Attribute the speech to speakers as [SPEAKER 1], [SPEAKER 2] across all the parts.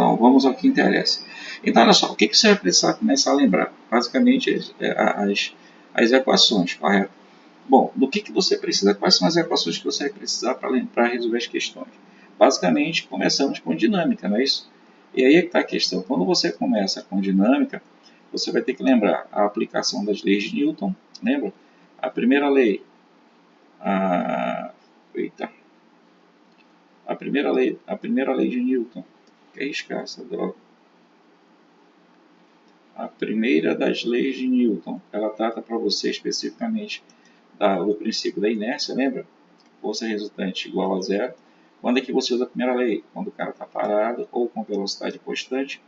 [SPEAKER 1] Então, vamos ao que interessa. Então, olha só, o que você vai precisar começar a lembrar? Basicamente, as equações, correto? Bom, do que você precisa? Quais são as equações que você vai precisar para resolver as questões? Basicamente, começamos com dinâmica, não é isso? E aí é que está a questão. Quando você começa com dinâmica, você vai ter que lembrar a aplicação das leis de Newton. Lembra? A primeira lei. A primeira lei de Newton. Que arriscar essa droga. A primeira das leis de Newton. Ela trata para você especificamente do princípio da inércia, lembra? Força resultante igual a zero. Quando é que você usa a primeira lei? Quando o cara está parado ou com velocidade constante.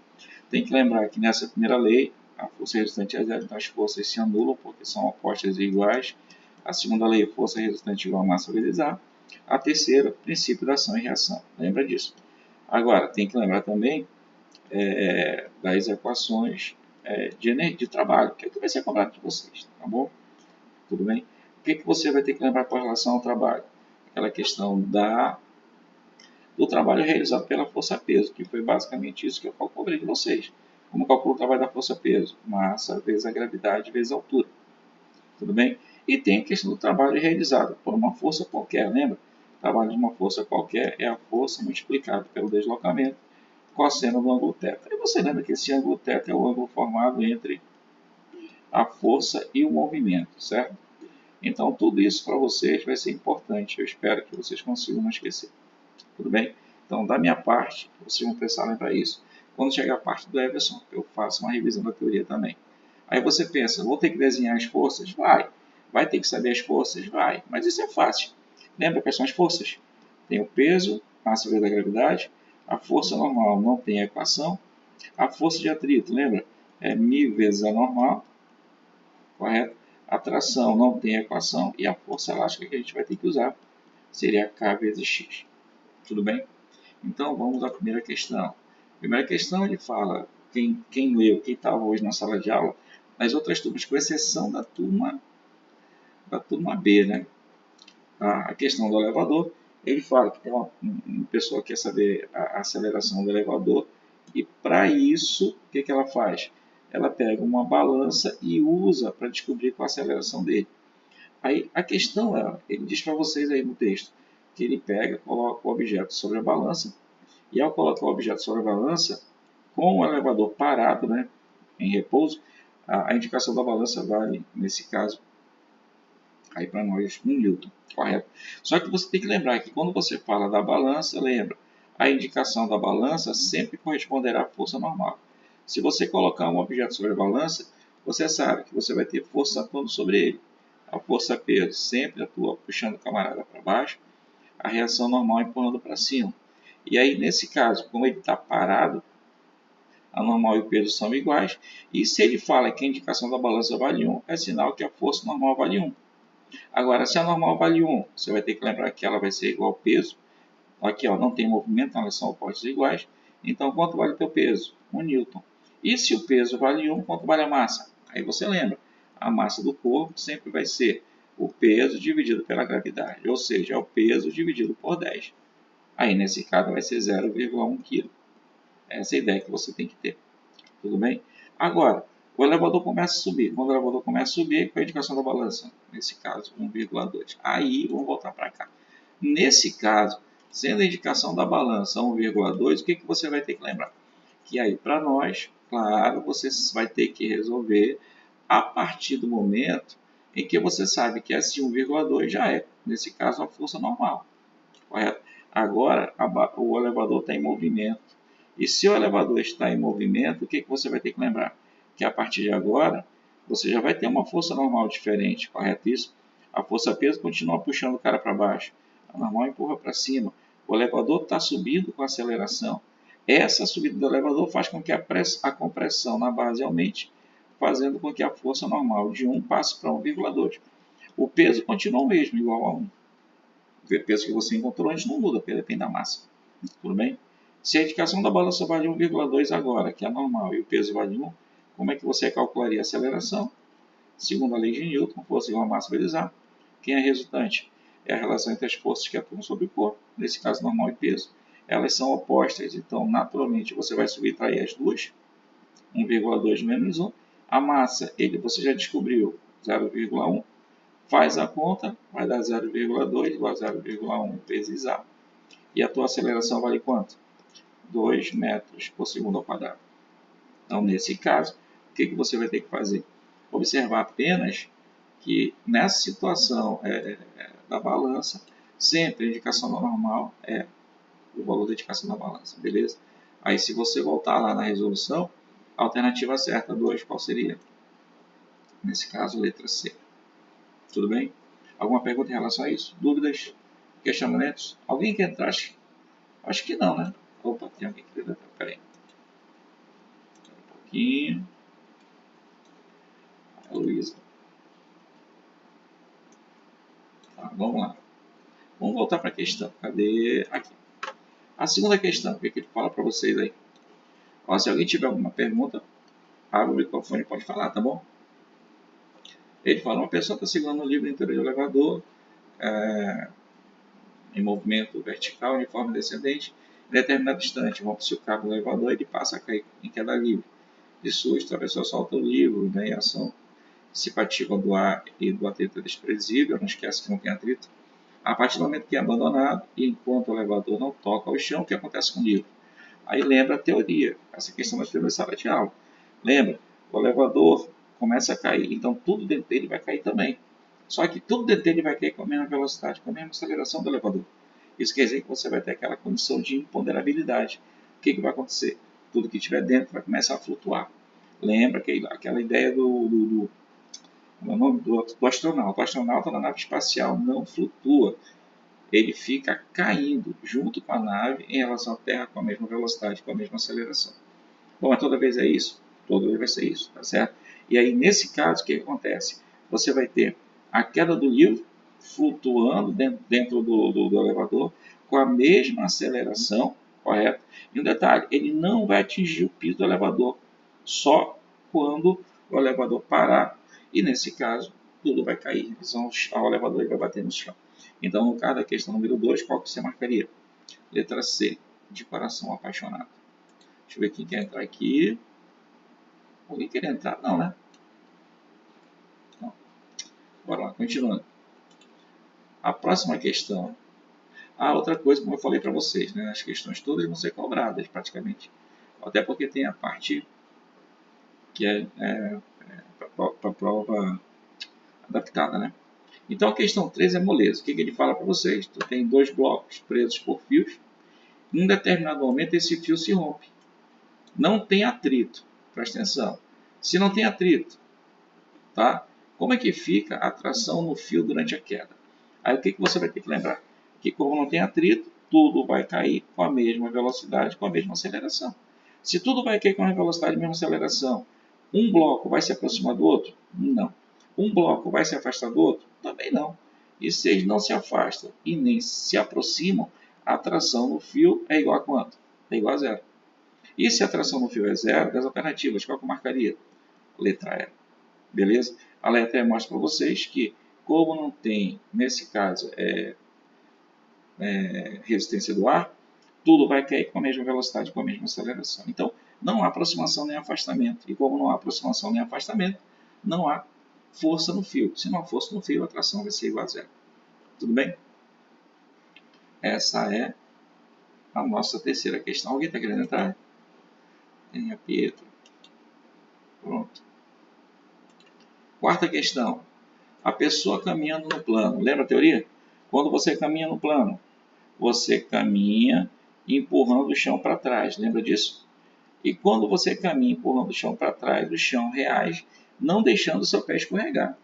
[SPEAKER 1] Tem que lembrar que nessa primeira lei, a força resultante é zero, então as forças se anulam porque são opostas e iguais. A segunda lei, força resultante igual a massa vezes A. A terceira, princípio da ação e reação. Lembra disso. Agora, tem que lembrar também das equações de trabalho, que é o que vai ser cobrado de vocês, tá bom? Tudo bem? O que você vai ter que lembrar com relação ao trabalho? Aquela questão do trabalho realizado pela força-peso, que foi basicamente isso que eu cobrei de vocês. Como calculo o trabalho da força-peso? Massa vezes a gravidade vezes a altura. Tudo bem? E tem a questão do trabalho realizado por uma força qualquer, lembra? O trabalho de uma força qualquer é a força multiplicada pelo deslocamento cosseno do ângulo θ. E você lembra que esse ângulo θ é o ângulo formado entre a força e o movimento, certo? Então, tudo isso para vocês vai ser importante. Eu espero que vocês consigam não esquecer. Tudo bem? Então, da minha parte, vocês vão precisar lembrar isso. Quando chegar a parte do Everson, eu faço uma revisão da teoria também. Aí você pensa, vou ter que desenhar as forças? Vai. Vai ter que saber as forças? Vai. Mas isso é fácil. Lembra quais são as forças? Tem o peso, massa vezes a gravidade. A força normal não tem equação. A força de atrito, lembra? É μ vezes a normal. Correto? A tração não tem equação. E a força elástica que a gente vai ter que usar seria K vezes X. Tudo bem? Então, vamos à primeira questão. A primeira questão ele fala, quem leu, quem estava hoje na sala de aula, nas outras turmas, com exceção da turma B, né? A questão do elevador, ele fala que tem uma pessoa que quer saber a aceleração do elevador e para isso, o que ela faz? Ela pega uma balança e usa para descobrir qual a aceleração dele. Aí a questão é, ele diz para vocês aí no texto, que ele pega, coloca o objeto sobre a balança e ao colocar o objeto sobre a balança, com o elevador parado, né, em repouso, a indicação da balança vale, nesse caso, aí para nós, 1 Newton, correto? Só que você tem que lembrar que quando você fala da balança, lembra, a indicação da balança sempre corresponderá à força normal. Se você colocar um objeto sobre a balança, você sabe que você vai ter força atuando sobre ele. A força peso sempre atua puxando o camarada para baixo, a reação normal empurrando para cima. E aí, nesse caso, como ele está parado, a normal e o peso são iguais. E se ele fala que a indicação da balança vale 1, é sinal que a força normal vale 1. Agora, se a normal vale 1, você vai ter que lembrar que ela vai ser igual ao peso. Aqui ó, não tem movimento, elas são opostos iguais. Então, quanto vale o teu peso? 1 newton. E se o peso vale 1, quanto vale a massa? Aí você lembra, a massa do corpo sempre vai ser o peso dividido pela gravidade, ou seja, é o peso dividido por 10. Aí, nesse caso, vai ser 0,1 kg. Essa é a ideia que você tem que ter. Tudo bem? Agora, o elevador começa a subir. Quando o elevador começa a subir, qual é a indicação da balança? Nesse caso, 1,2. Aí, vamos voltar para cá. Nesse caso, sendo a indicação da balança 1,2, o que você vai ter que lembrar? Que aí, para nós, claro, você vai ter que resolver a partir do momento em que você sabe que esse 1,2 já é, nesse caso, a força normal. Correto? Agora, o elevador está em movimento. E se o elevador está em movimento, o que você vai ter que lembrar? Que a partir de agora, você já vai ter uma força normal diferente, correto isso? A força peso continua puxando o cara para baixo. A normal empurra para cima. O elevador está subindo com aceleração. Essa subida do elevador faz com que a compressão na base aumente, fazendo com que a força normal de 1 passe para 1,2. O peso continua o mesmo, igual a 1. O peso que você encontrou antes não muda, porque depende da massa. Tudo bem? Se a indicação da balança vale 1,2 agora, que é normal, e o peso vale 1, como é que você calcularia a aceleração? Segundo a lei de Newton, força igual a massa vezes A. Quem é resultante? É a relação entre as forças que atuam sobre o corpo, nesse caso normal e peso. elas são opostas. Então, naturalmente, você vai subtrair as duas, 1,2 menos 1. A massa, você já descobriu, 0,1. Faz a conta, vai dar 0,2 igual a 0,1 vezes A. E a tua aceleração vale quanto? 2 metros por segundo ao quadrado. Então, nesse caso, o que você vai ter que fazer? Observar apenas que nessa situação da balança, sempre a indicação normal é o valor da indicação da balança, beleza? Aí, se você voltar lá na resolução, a alternativa certa, 2, qual seria? Nesse caso, letra C. Tudo bem? Alguma pergunta em relação a isso? Dúvidas? Questionamentos? Alguém quer entrar? Acho que não, né? Opa, tem alguém que levantou. Peraí. Um pouquinho. A Luísa. Tá, vamos lá. Vamos voltar para a questão. Cadê? Aqui. A segunda questão, o que ele fala para vocês aí? Ó, se alguém tiver alguma pergunta, abre o microfone e pode falar, tá bom? Ele fala, uma pessoa está segurando um livro inteiro de elevador, em movimento vertical, uniforme descendente, em determinado instante, rompe-se o cabo do elevador e ele passa a cair em queda livre. De susto, a pessoa solta o livro, né, e a ação dissipativa do ar e do atrito é desprezível, não esquece que não tem atrito. A partir do momento que é abandonado, e enquanto o elevador não toca ao chão, o que acontece com o livro? Aí lembra a teoria, essa questão da primeira sala de aula. Lembra? O elevador começa a cair, então tudo dentro dele vai cair também. Só que tudo dentro dele vai cair com a mesma velocidade, com a mesma aceleração do elevador. Isso quer dizer que você vai ter aquela condição de imponderabilidade. O que vai acontecer? Tudo que estiver dentro vai começar a flutuar. Lembra aquela ideia do astronauta. O astronauta na nave espacial não flutua. Ele fica caindo junto com a nave em relação à Terra com a mesma velocidade, com a mesma aceleração. Bom, mas toda vez é isso? Toda vez vai ser isso, tá certo? E aí, nesse caso, o que acontece? Você vai ter a queda do livro flutuando dentro do elevador com a mesma aceleração, correto? E um detalhe, ele não vai atingir o piso do elevador, só quando o elevador parar. E nesse caso, tudo vai cair, o elevador vai bater no chão. Então, no caso da questão número 2, qual que você marcaria? Letra C, de coração apaixonado. Deixa eu ver quem quer entrar aqui. Alguém quer entrar? Não, né? Não. Bora lá, continuando. A próxima questão. Outra coisa, como eu falei para vocês, né? As questões todas vão ser cobradas, praticamente. Até porque tem a parte que é para prova adaptada, né? Então, a questão 3 é moleza. O que ele fala para vocês? Tu tem dois blocos presos por fios. Em um determinado momento, esse fio se rompe. Não tem atrito. Presta atenção. Se não tem atrito, tá? Como é que fica a tração no fio durante a queda? Aí o que você vai ter que lembrar? Que como não tem atrito, tudo vai cair com a mesma velocidade, com a mesma aceleração. Se tudo vai cair com a mesma velocidade e a mesma aceleração, um bloco vai se aproximar do outro? Não. Um bloco vai se afastar do outro? Também não. E se eles não se afastam e nem se aproximam, a tração no fio é igual a quanto? É igual a zero. E se a tração no fio é zero, das alternativas, qual que eu marcaria? Letra E. Beleza? A letra E mostra para vocês que, como não tem, nesse caso, resistência do ar, tudo vai cair com a mesma velocidade, com a mesma aceleração. Então, não há aproximação nem afastamento. E como não há aproximação nem afastamento, não há força no fio. Se não há força no fio, a tração vai ser igual a zero. Tudo bem? Essa é a nossa terceira questão. Alguém está querendo entrar? Tem a Pietro. Pronto. Quarta questão. A pessoa caminhando no plano. Lembra a teoria? Quando você caminha no plano, você caminha empurrando o chão para trás. Lembra disso? E quando você caminha empurrando o chão para trás, o chão reage, não deixando o seu pé escorregar.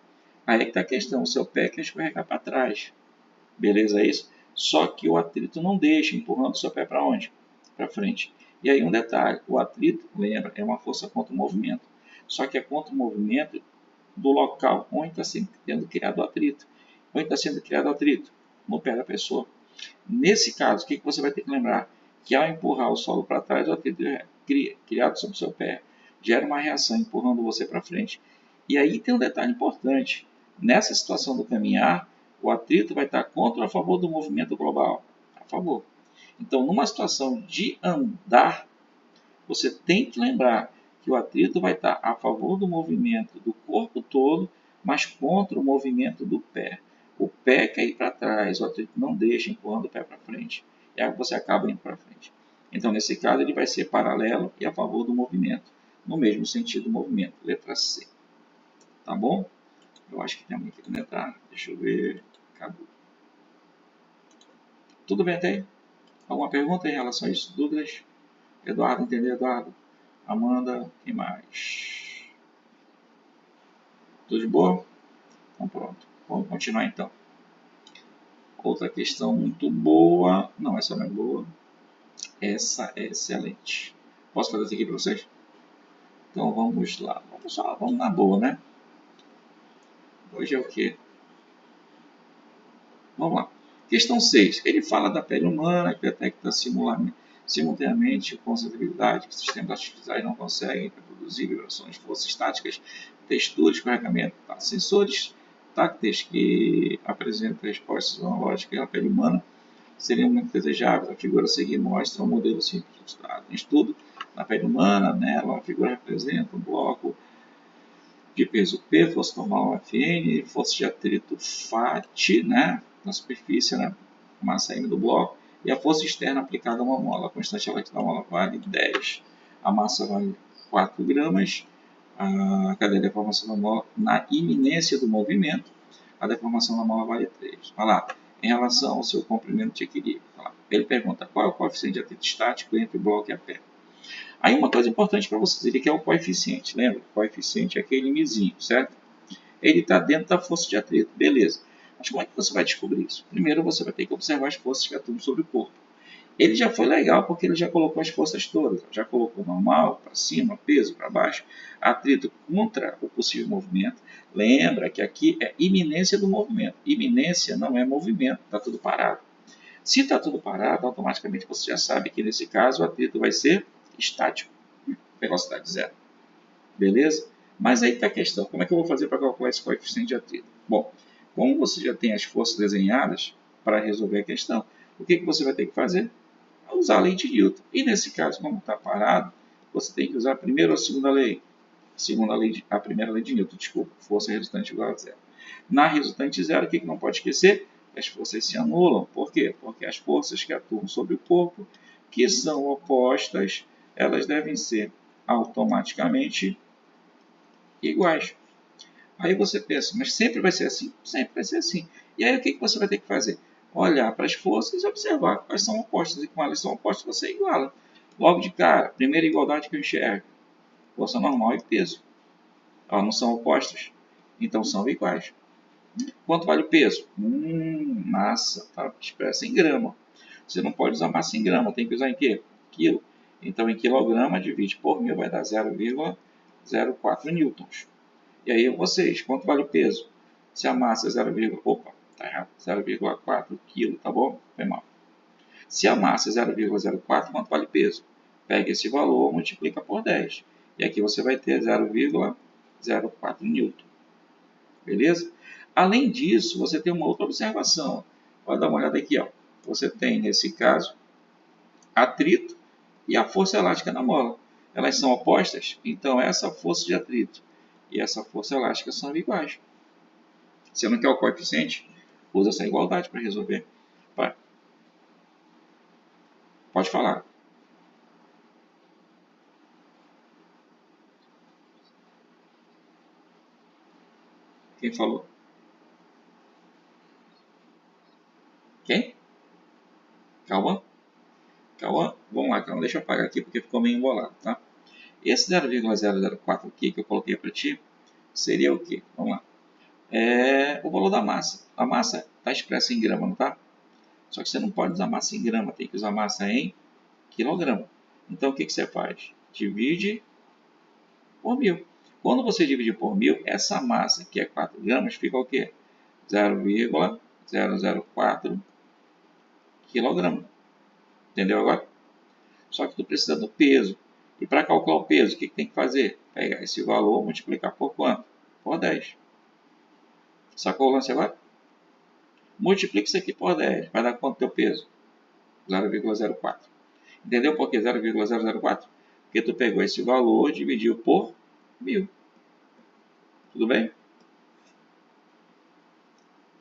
[SPEAKER 1] Aí é que está a questão. O seu pé quer escorregar para trás. Beleza? É isso? Só que o atrito não deixa, empurrando o seu pé para onde? Para frente. E aí um detalhe. O atrito, lembra, é uma força contra o movimento. Só que é contra o movimento do local onde está sendo criado o atrito. Onde está sendo criado o atrito? No pé da pessoa. Nesse caso, o que você vai ter que lembrar? Que ao empurrar o solo para trás, o atrito criado sobre o seu pé gera uma reação empurrando você para frente. E aí tem um detalhe importante. Nessa situação do caminhar, o atrito vai estar contra ou a favor do movimento global? A favor. Então, numa situação de andar, você tem que lembrar que o atrito vai estar a favor do movimento do corpo todo, mas contra o movimento do pé. O pé quer ir para trás, o atrito não deixa, empurrando o pé para frente. E aí você acaba indo para frente. Então, nesse caso, ele vai ser paralelo e a favor do movimento, no mesmo sentido do movimento, letra C. Tá bom? Eu acho que tem alguém que não entrar. Deixa eu ver. Acabou. Tudo bem até aí? Alguma pergunta em relação a isso? Dúvidas? Eduardo, entendeu, Eduardo? Amanda, quem mais? Tudo de boa? Então pronto. Vamos continuar então. Outra questão muito boa. Não, essa não é boa. Essa é excelente. Posso fazer isso aqui para vocês? Então vamos lá. Vamos na boa, né? Hoje é o quê? Vamos lá. Questão 6. Ele fala da pele humana que detecta simultaneamente com sensibilidade que sistemas artificiais não conseguem reproduzir vibrações, forças estáticas, texturas, escorregamento. Tá? Sensores tácteis que apresentam respostas analógicas à pele humana seriam muito desejáveis. A figura a seguir mostra um modelo simples ilustrado. Em estudo, na pele humana, nela, a figura representa um bloco de peso P, força normal Fn, força de atrito Φ, né, na superfície, né, massa M do bloco, e a força externa aplicada a uma mola. A constante elétrica da mola vale 10. A massa vale 4 gramas. A cadeia de deformação da mola na iminência do movimento. A deformação da mola vale 3. Olha lá, em relação ao seu comprimento de equilíbrio. Ele pergunta qual é o coeficiente de atrito estático entre o bloco e a pedra. Aí uma coisa importante para vocês, ele quer o coeficiente, lembra? O coeficiente é aquele mizinho, certo? Ele está dentro da força de atrito, beleza. Mas como é que você vai descobrir isso? Primeiro você vai ter que observar as forças que atuam sobre o corpo. Ele já foi legal porque ele já colocou as forças todas. Já colocou normal, para cima, peso, para baixo, atrito contra o possível movimento. Lembra que aqui é iminência do movimento. Iminência não é movimento, está tudo parado. Se está tudo parado, automaticamente você já sabe que nesse caso o atrito vai ser estático, velocidade zero. Beleza? Mas aí está a questão, como é que eu vou fazer para calcular esse coeficiente de atrito? Bom, como você já tem as forças desenhadas para resolver a questão, o que você vai ter que fazer? Usar a lei de Newton. E nesse caso, como está parado, você tem que usar a primeira ou a segunda lei? A primeira lei de Newton, desculpa, força resultante igual a zero. Na resultante zero, o que não pode esquecer? As forças se anulam. Por quê? Porque as forças que atuam sobre o corpo, que são opostas, elas devem ser automaticamente iguais. Aí você pensa, mas sempre vai ser assim? Sempre vai ser assim. E aí o que você vai ter que fazer? Olhar para as forças e observar quais são opostas. E com elas são opostas, você iguala. Logo de cara, primeira igualdade que eu enxergo: força normal e peso. Elas não são opostas, então são iguais. Quanto vale o peso? Massa, tá expressa em grama. Você não pode usar massa em grama, tem que usar em quê? Quilo. Então, em quilograma, divide por 1000, vai dar 0,04 newtons. E aí, vocês, quanto vale o peso? Se a massa é 0,4 kg, tá bom? Foi mal. Se a massa é 0,04, quanto vale o peso? Pega esse valor, multiplica por 10. E aqui você vai ter 0,04 newton. Beleza? Além disso, você tem uma outra observação. Pode dar uma olhada aqui. Ó. Você tem, nesse caso, atrito e a força elástica na mola. Elas são opostas, então essa força de atrito e essa força elástica são iguais. Você não quer o coeficiente? Usa essa igualdade para resolver. Pode falar. Quem falou? Quem? Calma. Calma. Vamos lá, calma. Deixa eu apagar aqui porque ficou meio embolado, tá? Esse 0,004 aqui que eu coloquei para ti seria o quê? Vamos lá. É o valor da massa. A massa está expressa em grama, não tá? Só que você não pode usar massa em grama, tem que usar massa em quilograma. Então o que você faz? Divide por 1000. Quando você dividir por 1000, essa massa, que é 4 gramas, fica o quê? 0,004 kg. Entendeu agora? Só que tu precisa do peso. E para calcular o peso, o que tem que fazer? Pegar esse valor, multiplicar por quanto? Por 10. Sacou o lance agora? Multiplica isso aqui por 10. Vai dar quanto teu peso? 0,04. Entendeu por que 0,004? Porque tu pegou esse valor e dividiu por 1000. Tudo bem?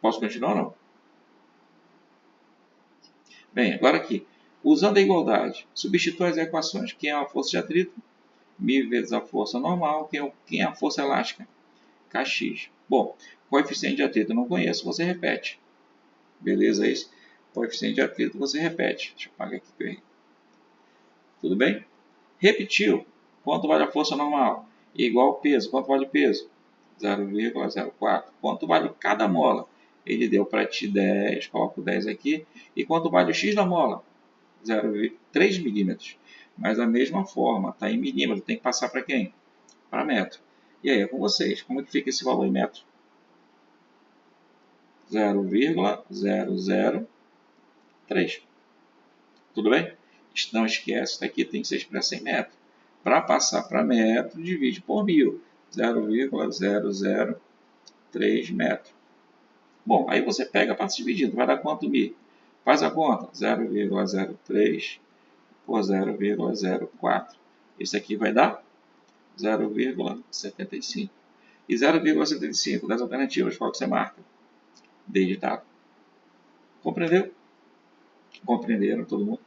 [SPEAKER 1] Posso continuar ou não? Bem, agora aqui. Usando a igualdade, substitua as equações. Quem é a força de atrito? 1000 vezes a força normal. Quem é a força elástica? Kx. Bom, coeficiente de atrito eu não conheço, você repete. Beleza, é isso? Coeficiente de atrito você repete. Deixa eu apagar aqui que eu errei. Tudo bem? Repetiu. Quanto vale a força normal? Igual ao peso. Quanto vale o peso? 0,04. Quanto vale cada mola? Ele deu para ti 10, coloco 10 aqui. E quanto vale o x da mola? 0,3 milímetros. Mas da mesma forma, está em milímetro, tem que passar para quem? Para metro. E aí é com vocês. Como é que fica esse valor em metro? 0,003. Tudo bem? Não esquece, daqui tem que ser expresso em metro. Para passar para metro, divide por 1000. 0,003 metros. Bom, aí você pega a parte dividida. Vai dar quanto mi? Faz a conta. 0,03 por 0,04. Isso aqui vai dar 0,75. E 0,75 das alternativas, qual que você marca? Digitado. Compreendeu? Compreenderam todo mundo?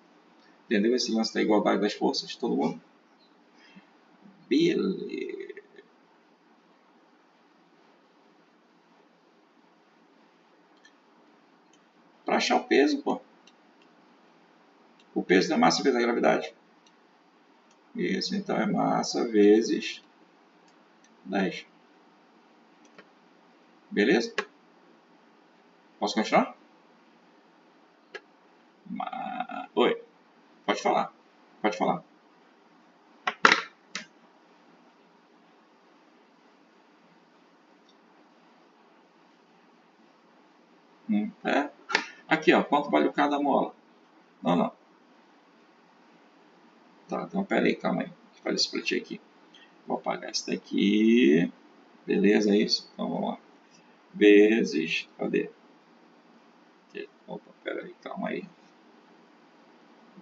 [SPEAKER 1] Entendeu esse lance da igualdade das forças? Todo mundo? Beleza. Para achar o peso, pô. O peso da massa vezes a gravidade. Isso, então é massa vezes 10. Beleza? Posso continuar? Oi. Pode falar. Pode falar. É. Aqui, ó. Quanto vale cada mola? Não, não. Tá, então pera aí, calma aí. Deixa eu fazer esse pra ti aqui. Vou apagar esse daqui. Beleza, é isso? Então vamos lá. Vezes. Cadê? Opa, pera aí, calma aí.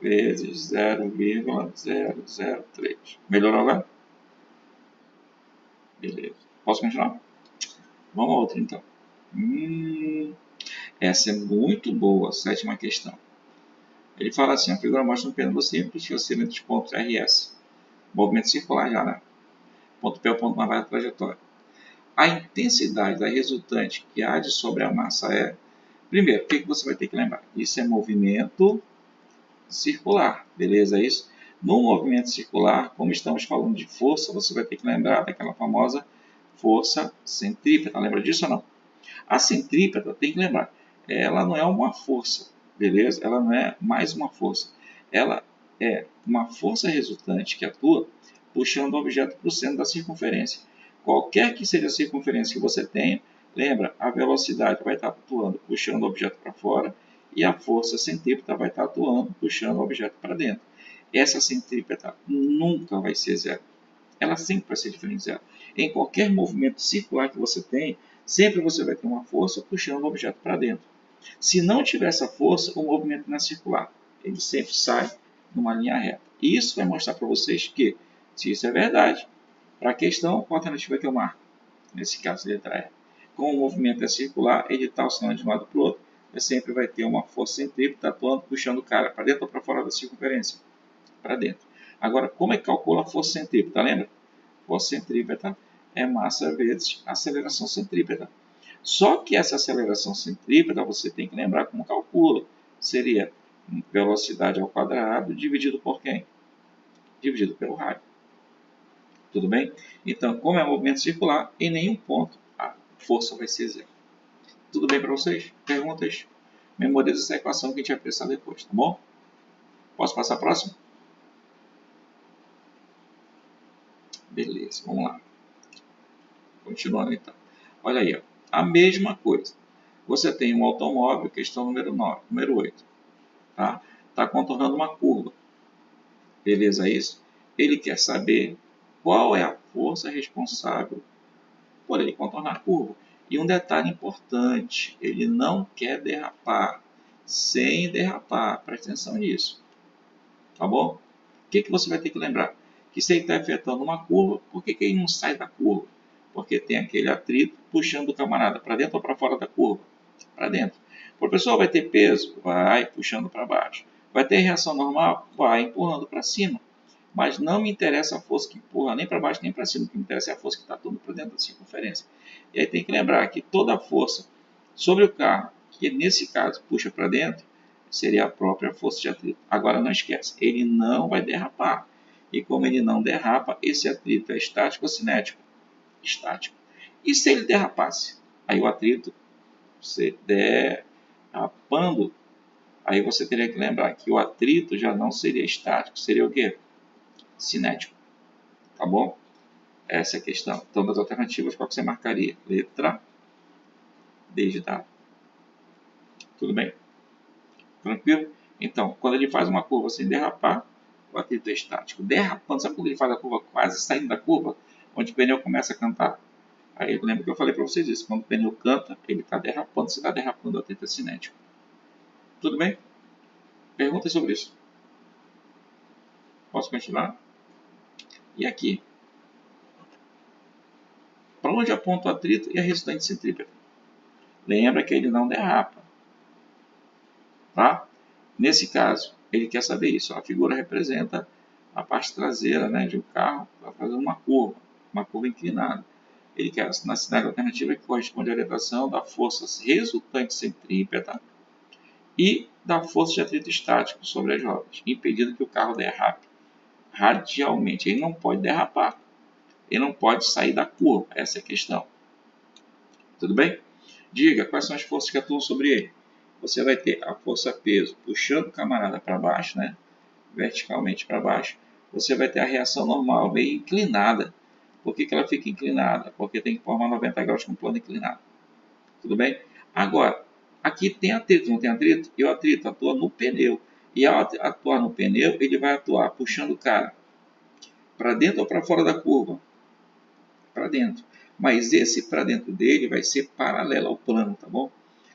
[SPEAKER 1] Vezes 0,003. Melhorou agora? Beleza. Posso continuar? Vamos a outra então. Essa é muito boa, sétima questão. Ele fala assim, a figura mostra um pêndulo simples que oscila entre os pontos RS. Movimento circular já, né? Ponto P é o ponto mais baixo da trajetória. A intensidade da resultante que age sobre a massa é... Primeiro, o que você vai ter que lembrar? Isso é movimento circular, beleza? É isso? No movimento circular, como estamos falando de força, você vai ter que lembrar daquela famosa força centrípeta. Lembra disso ou não? A centrípeta, tem que lembrar, ela não é uma força, beleza? Ela não é mais uma força. Ela é uma força resultante que atua puxando o objeto para o centro da circunferência. Qualquer que seja a circunferência que você tenha, lembra, a velocidade vai estar atuando puxando o objeto para fora e a força centrípeta vai estar atuando puxando o objeto para dentro. Essa centrípeta nunca vai ser zero. Ela sempre vai ser diferente de zero. Em qualquer movimento circular que você tem, sempre você vai ter uma força puxando o objeto para dentro. Se não tiver essa força, o movimento não é circular. Ele sempre sai numa linha reta. E isso vai mostrar para vocês que, se isso é verdade, para a questão, qual alternativa que eu marco? Nesse caso, letra E. Como o movimento é circular, ele está oscilando de um lado para o outro, sempre vai ter uma força centrípeta atuando, puxando o cara para dentro ou para fora da circunferência? Para dentro. Agora, como é que calcula a força centrípeta? Lembra? Força centrípeta é massa vezes aceleração centrípeta. Só que essa aceleração centrípeta você tem que lembrar como calcula. Seria velocidade ao quadrado dividido por quem? Dividido pelo raio. Tudo bem? Então, como é movimento circular, em nenhum ponto a força vai ser zero. Tudo bem para vocês? Perguntas? Memoriza essa equação que a gente vai precisar depois, tá bom? Posso passar a próxima? Beleza, vamos lá. Continuando então. Olha aí, ó. A mesma coisa. Você tem um automóvel, questão número 9, número 8. Tá? Está contornando uma curva. Beleza, é isso? Ele quer saber qual é a força responsável por ele contornar a curva. E um detalhe importante, ele não quer derrapar. sem derrapar. Presta atenção nisso. Tá bom? O que você vai ter que lembrar? Que se ele está efetuando uma curva, por que ele não sai da curva? Porque tem aquele atrito puxando o camarada para dentro ou para fora da curva? Para dentro. O professor vai ter peso? Vai puxando para baixo. Vai ter reação normal? Vai empurrando para cima. Mas não me interessa a força que empurra nem para baixo nem para cima. O que me interessa é a força que está toda para dentro da circunferência. E aí tem que lembrar que toda a força sobre o carro, que nesse caso puxa para dentro, seria a própria força de atrito. Agora não esquece, ele não vai derrapar. E como ele não derrapa, esse atrito é estático ou cinético? Estático. E se ele derrapasse? Aí o atrito, você derrapando, aí você teria que lembrar que o atrito já não seria estático, seria o quê? Cinético. Tá bom? Essa é a questão. Então, das alternativas, qual que você marcaria? Letra D de dado. Tudo bem? Tranquilo? Então, quando ele faz uma curva sem derrapar, o atrito é estático. Derrapando, sabe quando ele faz a curva quase saindo da curva? Onde o pneu começa a cantar. Aí eu lembro que eu falei para vocês isso. Quando o pneu canta, ele está derrapando. Se está derrapando, o atrito é cinético. Tudo bem? Perguntas sobre isso? Posso continuar? E aqui? Para onde aponta o atrito e a resultante centrípeta? Lembra que ele não derrapa. Tá? Nesse caso, ele quer saber isso. A figura representa a parte traseira, né, de um carro para fazer uma curva inclinada. Ele quer na cidade alternativa que corresponde à orientação da força resultante centrípeta e da força de atrito estático sobre as rodas, impedindo que o carro derrape radialmente. Ele não pode derrapar, ele não pode sair da curva, essa é a questão. Tudo bem? Diga quais são as forças que atuam sobre ele. Você vai ter a força-peso puxando o camarada para baixo, né? Verticalmente para baixo. Você vai ter a reação normal, meio inclinada. Por que ela fica inclinada? Porque tem que formar 90 graus com plano inclinado. Tudo bem? Agora, aqui tem atrito, não tem atrito? E o atrito atua no pneu. E ao atuar no pneu, ele vai atuar puxando o cara para dentro ou para fora da curva? Para dentro. Mas esse para dentro dele vai ser paralelo ao plano, tá bom?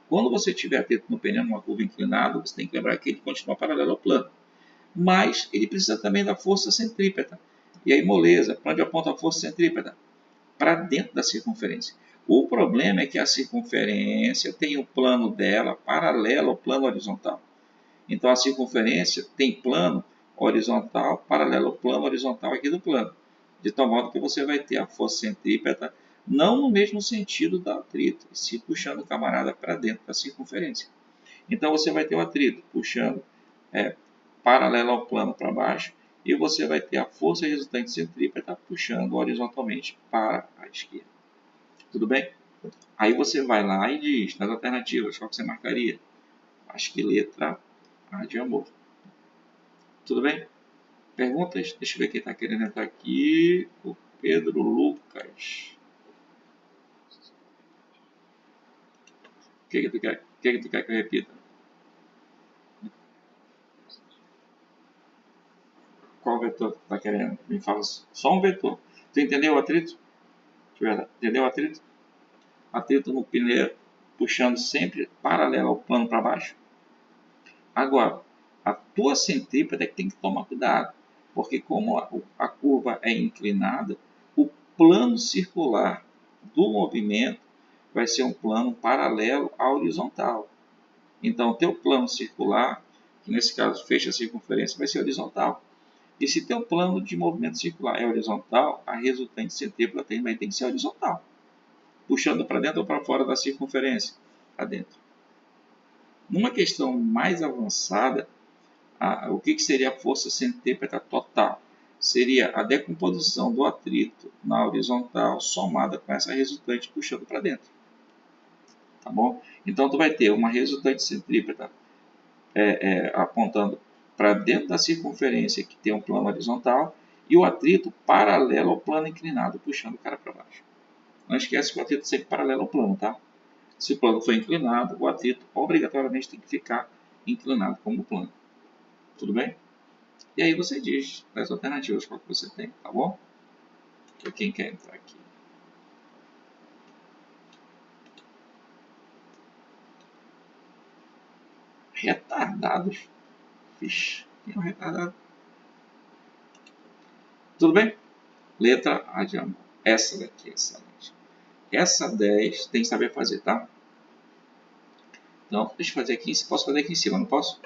[SPEAKER 1] Quando você tiver atrito no pneu numa curva inclinada, você tem que lembrar que ele continua paralelo ao plano. Mas ele precisa também da força centrípeta. E aí, moleza, para onde aponta a força centrípeta? Para dentro da circunferência. O problema é que a circunferência tem o plano dela paralelo ao plano horizontal. Então, a circunferência tem plano horizontal paralelo ao plano horizontal aqui do plano. De tal modo que você vai ter a força centrípeta não no mesmo sentido do atrito, se puxando o camarada para dentro da circunferência. Então, você vai ter o atrito puxando paralelo ao plano para baixo, e você vai ter a força resultante centrípeta puxando horizontalmente para a esquerda. Tudo bem? Aí você vai lá e diz, nas alternativas, qual que você marcaria? Acho que letra A de amor. Tudo bem? Perguntas? Deixa eu ver quem está querendo entrar aqui. O Pedro Lucas. O que tu quer? O que tu quer que eu repita? Qual vetor tu está querendo? Me fala só um vetor. Tu entendeu o atrito? Entendeu o atrito? Atrito no pneu, puxando sempre paralelo ao plano para baixo. Agora, a tua centrípeta é que tem que tomar cuidado, porque como a curva é inclinada, o plano circular do movimento vai ser um plano paralelo à horizontal. Então, o teu plano circular, que nesse caso fecha a circunferência, vai ser horizontal. E se teu plano de movimento circular é horizontal, a resultante centrípeta também tem que ser horizontal, puxando para dentro ou para fora da circunferência? Para dentro. Numa questão mais avançada, o que seria a força centrípeta total? Seria a decomposição do atrito na horizontal somada com essa resultante puxando para dentro. Tá bom? Então, tu vai ter uma resultante centrípeta apontando para dentro da circunferência que tem um plano horizontal e o atrito paralelo ao plano inclinado, puxando o cara para baixo. Não esquece que o atrito é sempre paralelo ao plano, tá? Se o plano for inclinado, o atrito obrigatoriamente tem que ficar inclinado como o plano. Tudo bem? E aí você diz as alternativas qual que você tem, tá bom? Para quem quer entrar aqui. Retardados. Vixe, quem é um retardado? Tudo bem? Letra A de amor. Essa daqui é excelente. Essa 10 tem que saber fazer, tá? Então, deixa eu fazer aqui. Posso fazer aqui em cima, não posso?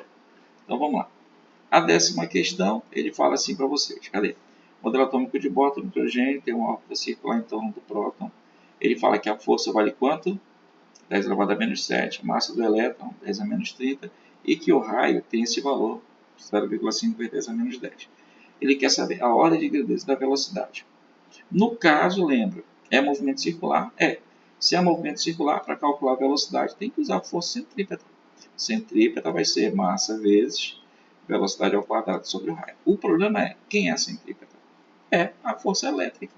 [SPEAKER 1] Então, vamos lá. A 10ª questão, ele fala assim para vocês. Cadê? Modelo atômico de bóron, nitrogênio, tem uma órbita circular em torno do próton. Ele fala que a força vale quanto? 10 elevado a menos 7. A massa do elétron, 10 a menos 30. E que o raio tem esse valor, 0,5 vezes 10 a menos 10. Ele quer saber a ordem de grandeza da velocidade. No caso, lembra, é movimento circular? É. Se é movimento circular, para calcular a velocidade, tem que usar a força centrípeta. Centrípeta vai ser massa vezes velocidade ao quadrado sobre o raio. O problema é, quem é a centrípeta? É a força elétrica.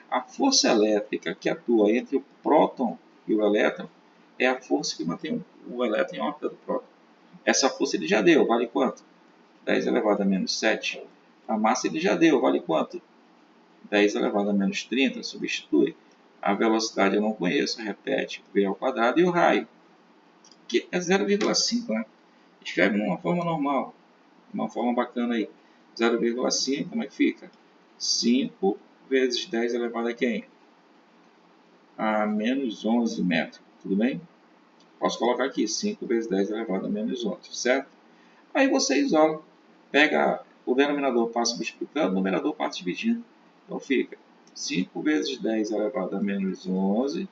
[SPEAKER 1] A força elétrica que atua entre o próton e o elétron é a força que mantém o elétron em órbita do próton. Essa força ele já deu, vale quanto? 10 elevado a menos 7. A massa ele já deu, vale quanto? 10 elevado a menos 30, substitui. A velocidade eu não conheço, repete, v ao quadrado. E o raio, que é 0,5, né? Escreve de uma forma normal, uma forma bacana aí. 0,5, como é que fica? 5 vezes 10 elevado a quem? A menos 11 metros, tudo bem? Posso colocar aqui, 5 vezes 10 elevado a menos 11, certo? Aí você isola, pega o denominador, passa multiplicando, o numerador passa dividindo. Então fica 5 vezes 10 elevado a menos 11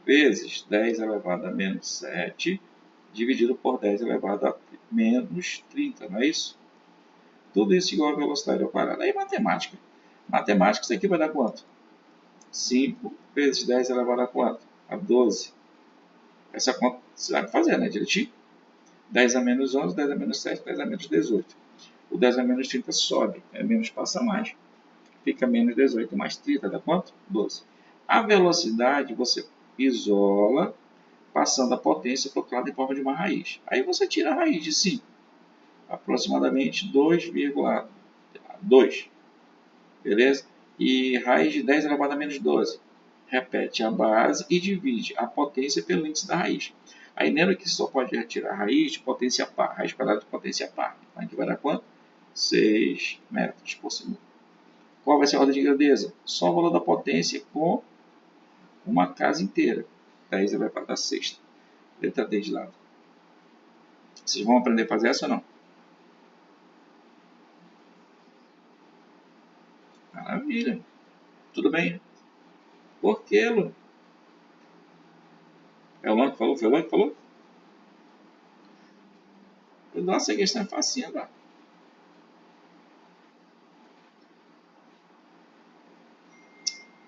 [SPEAKER 1] vezes 10 elevado a menos 7 dividido por 10 elevado a menos 30, não é isso? Tudo isso igual a velocidade ao quadrado. Aí matemática. Matemática, isso aqui vai dar quanto? 5 vezes 10 elevado a quanto? A 12. Essa conta você vai fazer, né? Direitinho. 10 a menos 11, 10 a menos 7, 10 a menos 18. O 10 a menos 30 sobe, menos passa mais. Fica menos 18 mais 30, dá quanto? 12. A velocidade você isola, passando a potência para o lado em forma de uma raiz. Aí você tira a raiz de 5, aproximadamente 2,2. Beleza? E raiz de 10 elevado a menos 12. Repete a base e divide a potência pelo índice da raiz. Aí lembra que só pode retirar a raiz de potência par, raiz quadrada de potência par. Então aqui vai dar quanto? 6 metros por segundo. Qual vai ser a ordem de grandeza? Só o valor da potência com uma casa inteira. 10 elevado a sexta. Letra D de lado. Vocês vão aprender a fazer essa ou não? Maravilha. Tudo bem? Por que, Lu? É o Luan que falou? Foi o Luan que falou? Nossa, a questão é facinha, tá?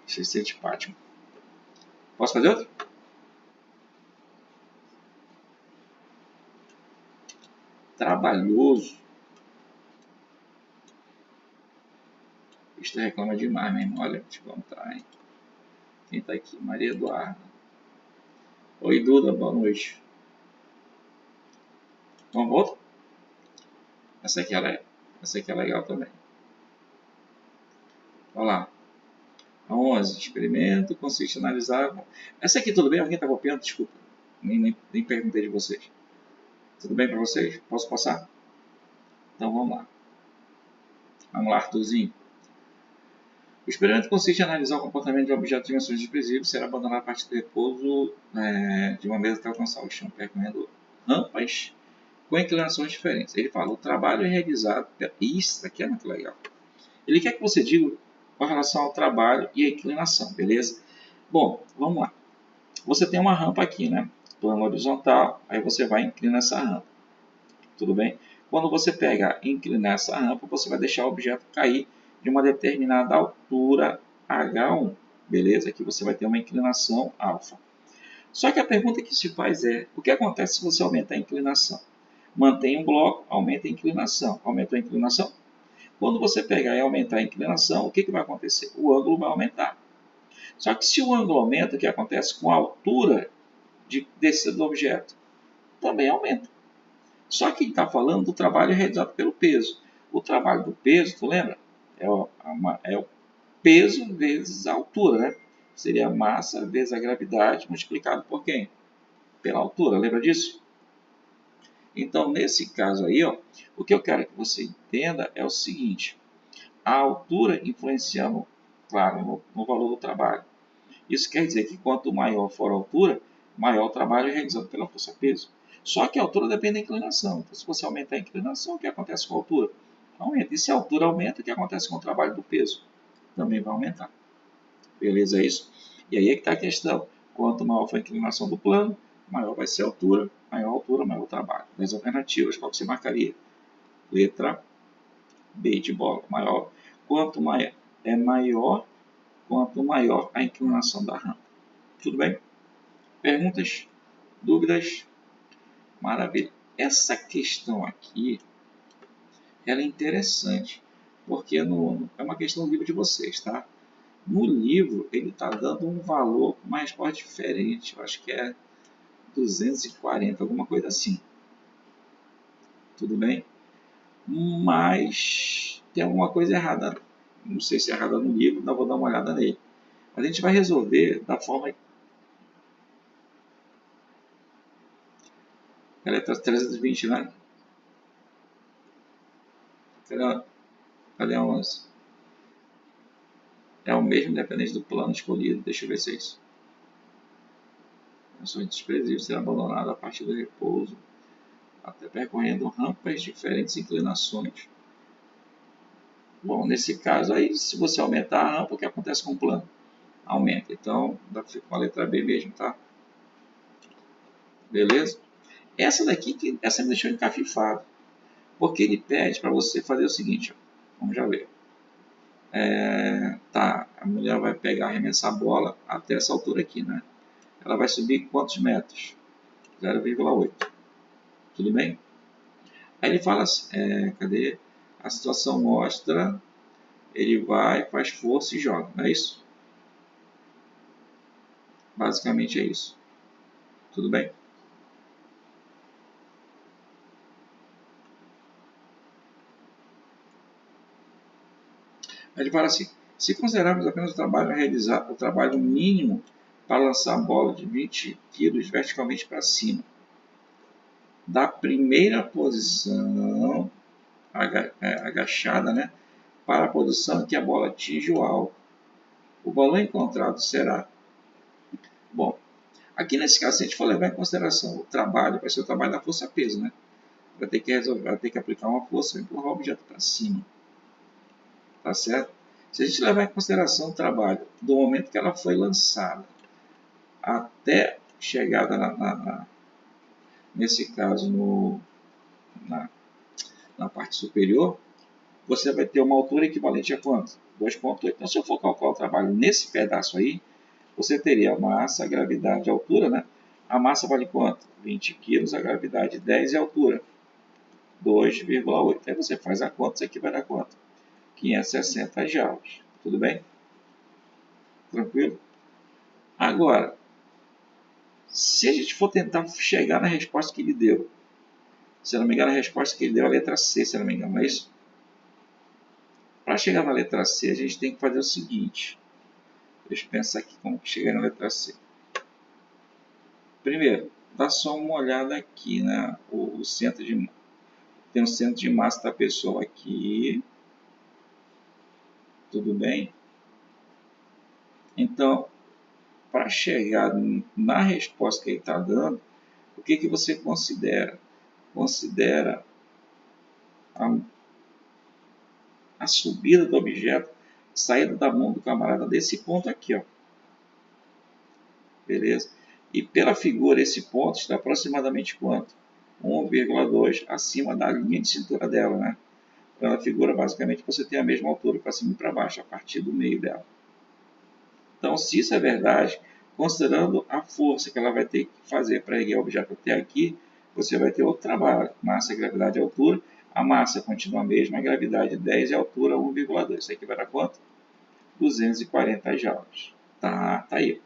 [SPEAKER 1] Deixa eu ser antipático. Posso fazer outro? Trabalhoso. Isto reclama demais, meu irmão. Olha, vou te contar, hein? Quem tá aqui? Maria Eduarda. Oi, Duda, boa noite. Vamos outro? Essa aqui é legal também. Olha lá. A 11. Experimento consiste em analisar. Essa aqui tudo bem? Alguém tá copiando? Desculpa. Nem perguntei de vocês. Tudo bem para vocês? Posso passar? Então vamos lá. Vamos lá, Arthurzinho. O experimento consiste em analisar o comportamento de um objeto de dimensões desprezíveis e será abandonado a partir do repouso de uma mesa até alcançar o chão, percorrendo rampas com inclinações diferentes. Ele fala, o trabalho é realizado... Isso aqui é muito legal. Ele quer que você diga com relação ao trabalho e a inclinação, beleza? Bom, vamos lá. Você tem uma rampa aqui, né? Plano horizontal, aí você vai inclinar essa rampa. Tudo bem? Quando você pega e inclinar essa rampa, você vai deixar o objeto cair de uma determinada altura H1, beleza? Aqui você vai ter uma inclinação alfa. Só que a pergunta que se faz é, o que acontece se você aumentar a inclinação? Mantém um bloco, aumenta a inclinação. Aumentou a inclinação? Quando você pegar e aumentar a inclinação, o que vai acontecer? O ângulo vai aumentar. Só que se o ângulo aumenta, o que acontece com a altura de descida do objeto? Também aumenta. Só que ele está falando do trabalho realizado pelo peso. O trabalho do peso, tu lembra? É o peso vezes a altura, né? Seria a massa vezes a gravidade multiplicado por quem? Pela altura, lembra disso? Então, nesse caso aí, ó, o que eu quero que você entenda é o seguinte: a altura influenciando, claro, no valor do trabalho. Isso quer dizer que quanto maior for a altura, maior o trabalho é realizado pela força-peso. Só que a altura depende da inclinação. Então, se você aumentar a inclinação, o que acontece com a altura? Aumenta. E se a altura aumenta, o que acontece com o trabalho do peso? Também vai aumentar. Beleza? É isso? E aí é que está a questão. Quanto maior for a inclinação do plano, maior vai ser a altura, maior o trabalho. Das alternativas, qual que você marcaria? Letra B de bola. Maior. Quanto maior é maior, quanto maior a inclinação da rampa. Tudo bem? Perguntas? Dúvidas? Maravilha. Essa questão aqui, ela é interessante, porque é uma questão do livro de vocês, tá? No livro, ele está dando um valor com uma resposta diferente. Eu acho que é 240, alguma coisa assim. Tudo bem? Mas tem alguma coisa errada. Não sei se é errada no livro, ainda vou dar uma olhada nele. Mas a gente vai resolver da forma. Ela é 320, né? Cadê a 11? É o mesmo, independente do plano escolhido. Deixa eu ver se é isso. Ações desprezíveis ser abandonada a partir do repouso, até percorrendo rampas de diferentes inclinações. Bom, nesse caso aí, se você aumentar a rampa, o que acontece com o plano? Aumenta. Então, dá para ficar com a letra B mesmo, tá? Beleza? Essa me deixou encafifado, porque ele pede para você fazer o seguinte, ó. Vamos já ver. Tá, a mulher vai pegar, arremessar a bola até essa altura aqui, né? Ela vai subir quantos metros? 0,8. Tudo bem? Aí ele fala assim, cadê? A situação mostra, ele vai, faz força e joga, não é isso? Basicamente é isso. Tudo bem? Aí ele fala assim, se considerarmos apenas o trabalho a realizar, o trabalho mínimo para lançar a bola de 20 kg verticalmente para cima, da primeira posição agachada, né, para a posição em que a bola atinge o alvo, o valor encontrado será. Bom, aqui nesse caso, se a gente for levar em consideração o trabalho, vai ser o trabalho da força-peso, né? Vai ter que aplicar uma força e empurrar o objeto para cima. Tá certo? Se a gente levar em consideração o trabalho do momento que ela foi lançada até chegada nesse caso na, na parte superior, você vai ter uma altura equivalente a quanto? 2,8. Então, se eu for calcular o trabalho nesse pedaço aí, você teria a massa, a gravidade, a altura, né? A massa vale quanto? 20 kg, a gravidade 10 e a altura 2,8. Aí você faz a conta, isso aqui vai dar quanto? 560 joules. Tudo bem? Tranquilo? Agora, se a gente for tentar chegar na resposta que ele deu, se eu não me engano, a resposta que ele deu é a letra C, se eu não me engano, não é isso? Para chegar na letra C, a gente tem que fazer o seguinte. Deixa eu pensar aqui como que chegar na letra C. Primeiro, dá só uma olhada aqui, né? O centro de tem o centro de massa da pessoa aqui. Tudo bem? Então, para chegar na resposta que ele está dando, o que você considera? Considera a subida do objeto, saída da mão do camarada desse ponto aqui, ó. Beleza? E pela figura, esse ponto está aproximadamente quanto? 1,2 acima da linha de cintura dela, né? Pela figura, basicamente, você tem a mesma altura para cima e para baixo, a partir do meio dela. Então, se isso é verdade, considerando a força que ela vai ter que fazer para erguer o objeto até aqui, você vai ter outro trabalho. Massa, gravidade e altura. A massa continua a mesma, a gravidade 10 e a altura 1,2. Isso aqui vai dar quanto? 240 joules. Tá aí.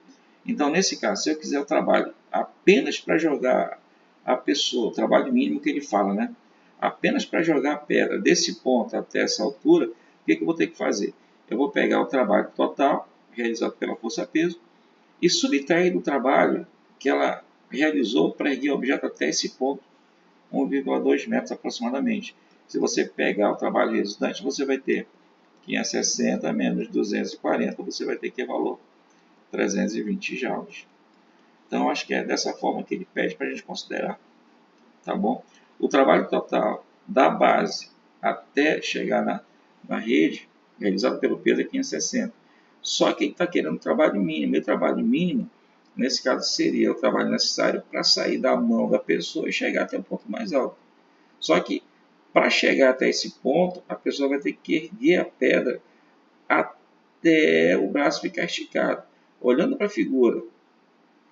[SPEAKER 1] Então, nesse caso, se eu quiser o trabalho apenas para jogar a pessoa, o trabalho mínimo que ele fala, né? Apenas para jogar a pedra desse ponto até essa altura, o que eu vou ter que fazer? Eu vou pegar o trabalho total, realizado pela força-peso, e subtrair do trabalho que ela realizou para erguer o objeto até esse ponto 1,2 metros aproximadamente. Se você pegar o trabalho resultante, você vai ter 560 menos 240, você vai ter que valor 320 joules. Então, acho que é dessa forma que ele pede para a gente considerar. Tá bom? O trabalho total da base até chegar na rede, realizado pelo peso, é 560. Só que ele está querendo trabalho mínimo. E o trabalho mínimo, nesse caso, seria o trabalho necessário para sair da mão da pessoa e chegar até um ponto mais alto. Só que, para chegar até esse ponto, a pessoa vai ter que erguer a pedra até o braço ficar esticado. Olhando para a figura,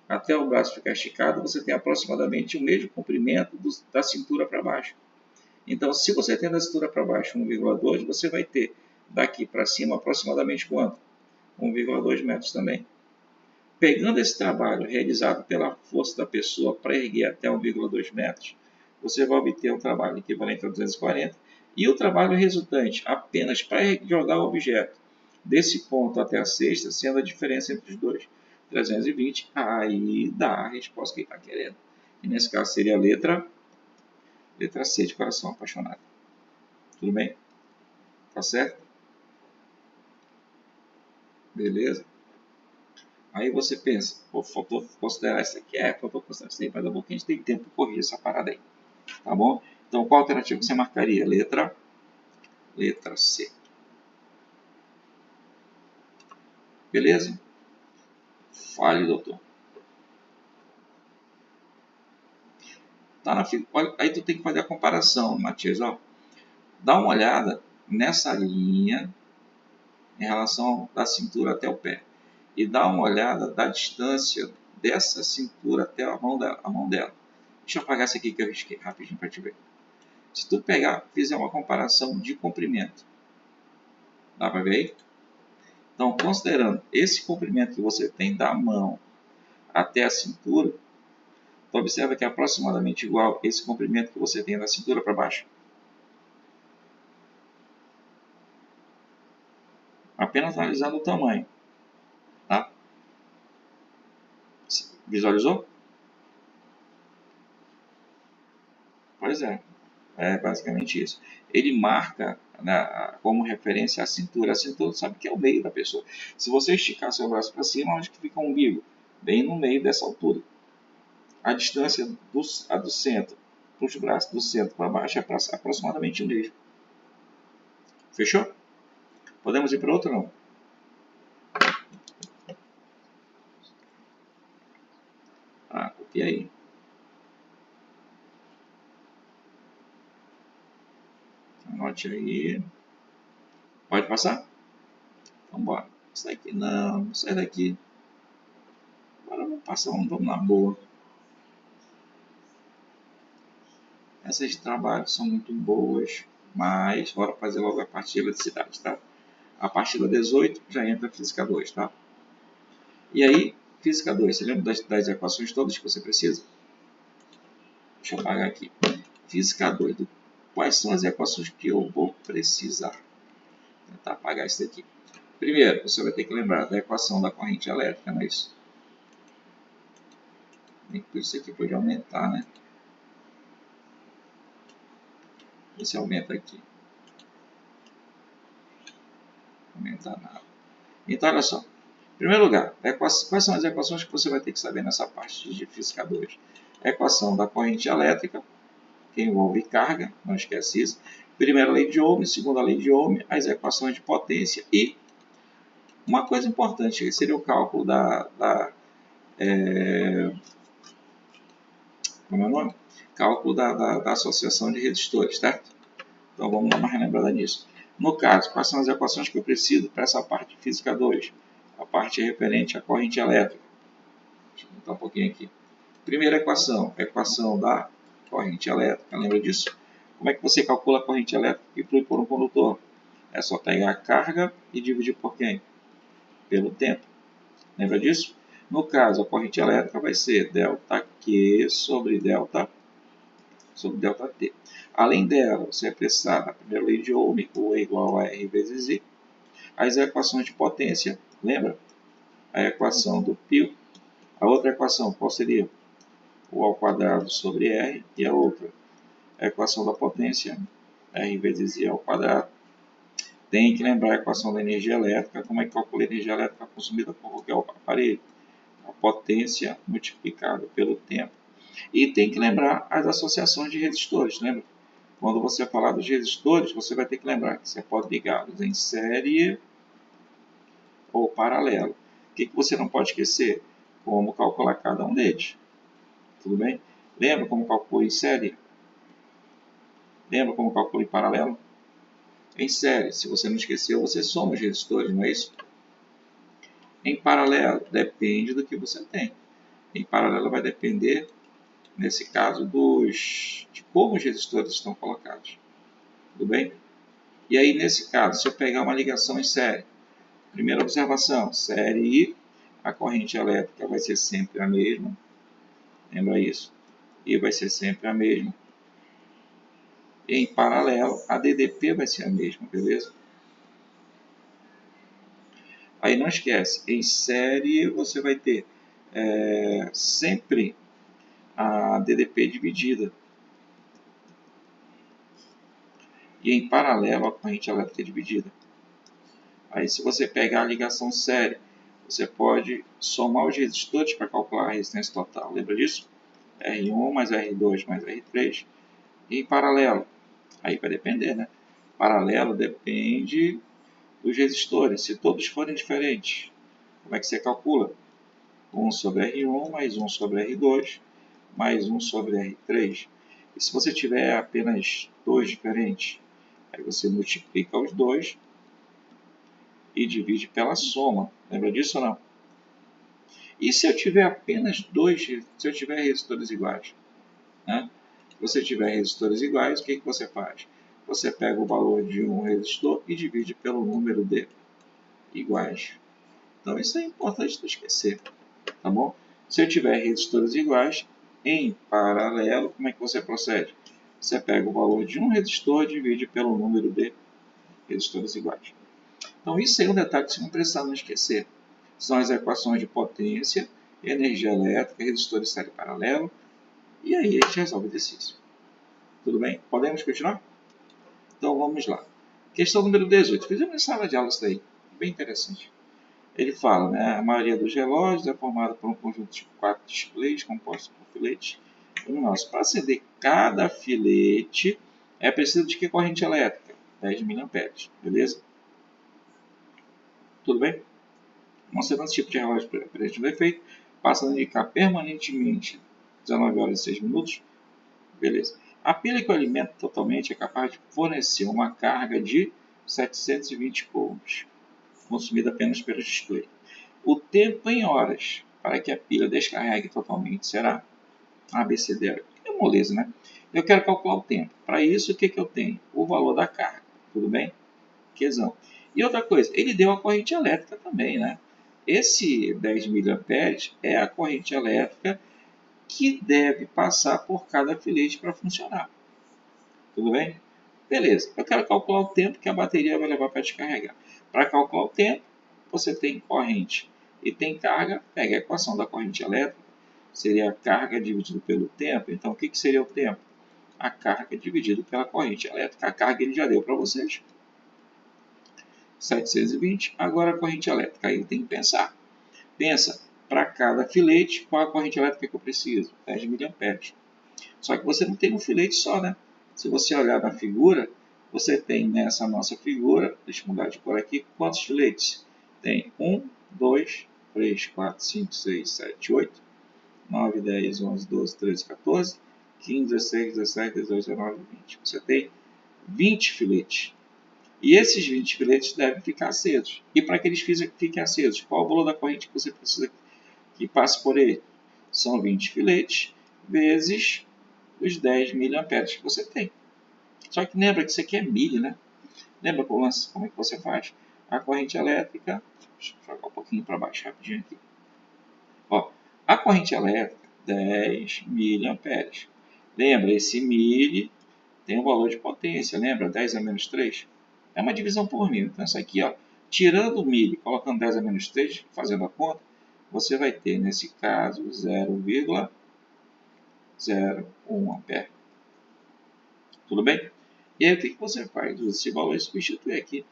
[SPEAKER 1] até o braço ficar esticado, você tem aproximadamente o mesmo comprimento da cintura para baixo. Então, se você tem da cintura para baixo 1,2, você vai ter daqui para cima aproximadamente quanto? 1,2 metros também. Pegando esse trabalho realizado pela força da pessoa para erguer até 1,2 metros, você vai obter um trabalho equivalente a 240 e o trabalho resultante apenas para jogar o objeto desse ponto até a cesta, sendo a diferença entre os dois, 320, aí dá a resposta que ele está querendo. E nesse caso seria a letra C de coração apaixonado. Tudo bem? Tá certo? Beleza? Aí você pensa, pô, faltou considerar isso aqui. Faltou considerar isso aí, mas daqui a pouco a gente tem tempo para corrigir essa parada aí. Tá bom? Então, qual alternativa você marcaria? Letra C. Beleza? Fale, doutor. Tá na, olha, aí tu tem que fazer a comparação, Matias. Ó. Dá uma olhada nessa linha em relação da cintura até o pé. E dá uma olhada da distância dessa cintura até a mão dela. Deixa eu apagar isso aqui que eu risquei rapidinho para te ver. Se tu fizer uma comparação de comprimento, dá para ver aí? Então, considerando esse comprimento que você tem da mão até a cintura, tu observa que é aproximadamente igual esse comprimento que você tem da cintura para baixo. Apenas analisando o tamanho. Tá? Visualizou? Pois é. É basicamente isso. Ele marca, né, como referência a cintura. A cintura sabe que é o meio da pessoa. Se você esticar seu braço para cima, onde que fica o umbigo? Bem no meio dessa altura. A distância do centro para os braços, do centro para baixo, é aproximadamente o mesmo. Fechou? Podemos ir para outro não? Copia aí. Anote aí. Pode passar? Vamos embora. Isso daqui não, sai daqui. Agora vamos passar, vamos na boa. Essas de trabalho são muito boas, mas bora fazer logo a parte de eletricidade, tá? A partir da 18 já entra a física 2, tá? E aí, física 2, você lembra das equações todas que você precisa? Deixa eu apagar aqui. Física 2, quais são as equações que eu vou precisar? Vou tentar apagar isso daqui. Primeiro, você vai ter que lembrar da equação da corrente elétrica, não é isso? Isso aqui pode aumentar, né? Esse aumenta aqui. Não aumenta nada. Então, olha só. Em primeiro lugar, quais são as equações que você vai ter que saber nessa parte de física 2? A equação da corrente elétrica, que envolve carga, não esquece isso. Primeira lei de Ohm, segunda lei de Ohm, as equações de potência e uma coisa importante seria o cálculo como é o nome? Cálculo da associação de resistores, certo? Então vamos dar uma relembrada nisso. No caso, quais são as equações que eu preciso para essa parte de física 2? A parte referente à corrente elétrica. Deixa eu botar um pouquinho aqui. Primeira equação, a equação da corrente elétrica. Lembra disso? Como é que você calcula a corrente elétrica que flui por um condutor? É só pegar a carga e dividir por quem? Pelo tempo. Lembra disso? No caso, a corrente elétrica vai ser ΔQ sobre ΔT. Além dela, você vai precisar da primeira lei de Ohm, O é igual a R vezes I. As equações de potência, lembra? A equação do π. A outra equação, qual seria? O ao quadrado sobre R. E a outra? a equação da potência, R vezes I ao quadrado. Tem que lembrar a equação da energia elétrica, como é que calcula a energia elétrica consumida por qualquer aparelho. A potência multiplicada pelo tempo. E tem que lembrar as associações de resistores, lembra? Quando você falar dos resistores, você vai ter que lembrar que você pode ligá-los em série ou paralelo. O que você não pode esquecer? Como calcular cada um deles. Tudo bem? Lembra como calcula em série? Lembra como calcula em paralelo? Em série, se você não esqueceu, você soma os resistores, não é isso? Em paralelo, depende do que você tem. Em paralelo vai depender, nesse caso, de como os resistores estão colocados. Tudo bem? E aí, nesse caso, se eu pegar uma ligação em série, primeira observação, série I, a corrente elétrica vai ser sempre a mesma. Lembra isso? I vai ser sempre a mesma. E em paralelo, a DDP vai ser a mesma, beleza? Aí não esquece, em série você vai ter sempre a DDP dividida. E em paralelo, a corrente elétrica é dividida. Aí se você pegar a ligação série, você pode somar os resistores para calcular a resistência total. Lembra disso? R1 mais R2 mais R3. E em paralelo, aí vai depender, né? Paralelo depende dos resistores. Se todos forem diferentes, como é que você calcula? 1 sobre R1 mais 1 sobre R2 mais 1 sobre R3. E se você tiver apenas dois diferentes, aí você multiplica os dois e divide pela soma. Lembra disso ou não? E se eu tiver apenas dois, se eu tiver resistores iguais? Né? Se você tiver resistores iguais, o que você faz? Você pega o valor de um resistor e divide pelo número de iguais. Então isso é importante não esquecer, tá bom? Se eu tiver resistores iguais, em paralelo, como é que você procede? Você pega o valor de um resistor e divide pelo número de resistores iguais. Então isso aí é um detalhe que você não precisa não esquecer. São as equações de potência, energia elétrica, resistores série paralelo, e aí a gente resolve o exercício. Tudo bem? Podemos continuar? Então vamos lá. Questão número 18. Fizemos em sala de aula isso daí. Bem interessante. Ele fala, né? A maioria dos relógios é formada por um conjunto de 4 displays compostos por filetes luminosos. Para acender cada filete, é preciso de que corrente elétrica? 10 mA. Beleza? Tudo bem? Considerando esse tipo de relógio presente no efeito, passa a indicar permanentemente 19 horas e 6 minutos. Beleza. A pilha que o alimenta totalmente é capaz de fornecer uma carga de 720 coulombs, consumida apenas pelo display. O tempo em horas para que a pilha descarregue totalmente será ABCD. É moleza, né? Eu quero calcular o tempo. Para isso, o que eu tenho? O valor da carga. Tudo bem? Quezão. E outra coisa, ele deu a corrente elétrica também, né? Esse 10 mA é a corrente elétrica que deve passar por cada filete para funcionar. Tudo bem? Beleza. Eu quero calcular o tempo que a bateria vai levar para descarregar. Para calcular o tempo, você tem corrente e tem carga. Pega a equação da corrente elétrica. Seria a carga dividido pelo tempo. Então, o que seria o tempo? A carga dividido pela corrente elétrica. A carga ele já deu para vocês. 720. Agora a corrente elétrica. Aí tem que pensar. Pensa, para cada filete, qual a corrente elétrica que eu preciso? 10 mA. Só que você não tem um filete só, né? Se você olhar na figura, você tem nessa nossa figura, deixa eu mudar de cor aqui, quantos filetes? Tem 1, 2, 3, 4, 5, 6, 7, 8, 9, 10, 11, 12, 13, 14, 15, 16, 17, 18, 19, 20. Você tem 20 filetes. E esses 20 filetes devem ficar acesos. E para que eles fiquem acesos, qual o valor da corrente que você precisa que passe por ele? São 20 filetes vezes os 10 mA que você tem. Só que lembra que isso aqui é milho, né? Lembra como é que você faz? A corrente elétrica, deixa eu jogar um pouquinho para baixo rapidinho aqui. Ó, a corrente elétrica, 10 mA. Lembra, esse milho tem um valor de potência, lembra? 10 a menos 3. É uma divisão por mil. Então, isso aqui, ó, tirando o milho, colocando 10 a menos 3, fazendo a conta, você vai ter, nesse caso, 0,01 ampere. Tudo bem? E aí o que você faz? Usa esse valor e substitui aqui,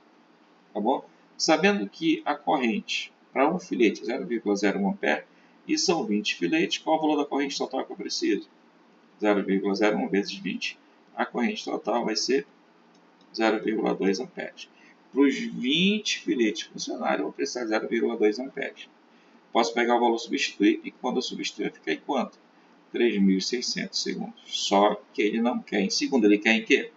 [SPEAKER 1] tá bom? Sabendo que a corrente para um filete é 0,01 ampere e são 20 filetes, qual é o valor da corrente total que eu preciso? 0,01 vezes 20, a corrente total vai ser 0,2 amperes. Para os 20 filetes funcionarem, eu vou precisar de 0,2 amperes. Posso pegar o valor substituir e quando eu substituir, fica em quanto? 3.600 segundos. Só que ele não quer em segundo, ele quer em quê?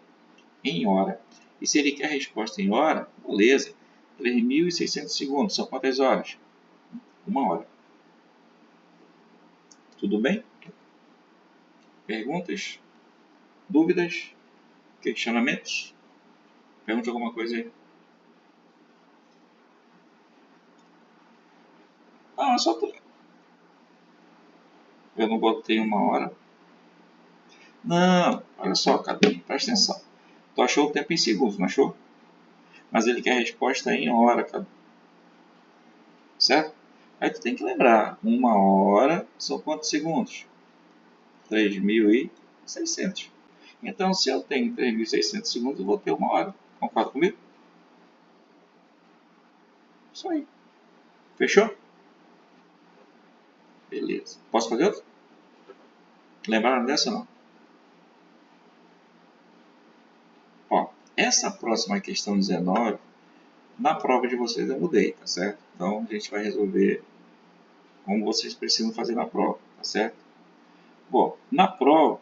[SPEAKER 1] Em hora. E se ele quer a resposta em hora, beleza. 3.600 segundos, são quantas horas? 1 hora. Tudo bem? Perguntas? Dúvidas? Questionamentos? Pergunte alguma coisa aí. Ah, só tu. Eu não botei 1 hora. Não, olha só, cara, presta atenção. Tu achou o tempo em segundos, não achou? Mas ele quer a resposta em hora, cara. Certo? Aí tu tem que lembrar, 1 hora são quantos segundos? 3.600. Então, se eu tenho 3.600 segundos, eu vou ter 1 hora. Concorda comigo? Isso aí. Fechou? Beleza. Posso fazer outro? Lembraram dessa ou não? Ó, essa próxima questão 19, na prova de vocês eu mudei, tá certo? Então, a gente vai resolver como vocês precisam fazer na prova, tá certo? Bom, na prova,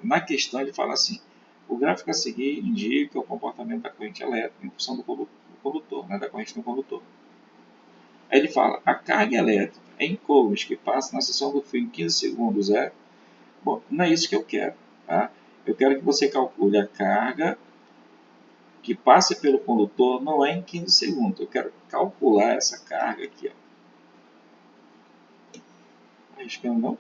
[SPEAKER 1] na questão, ele fala assim: o gráfico a seguir indica o comportamento da corrente elétrica em função do condutor, né, da corrente no condutor. Aí ele fala: a carga elétrica em coulombs que passa na seção do fio em 15 segundos é. Bom, não é isso que eu quero. Tá? Eu quero que você calcule a carga que passa pelo condutor não é em 15 segundos. Eu quero calcular essa carga aqui. Arriscando não?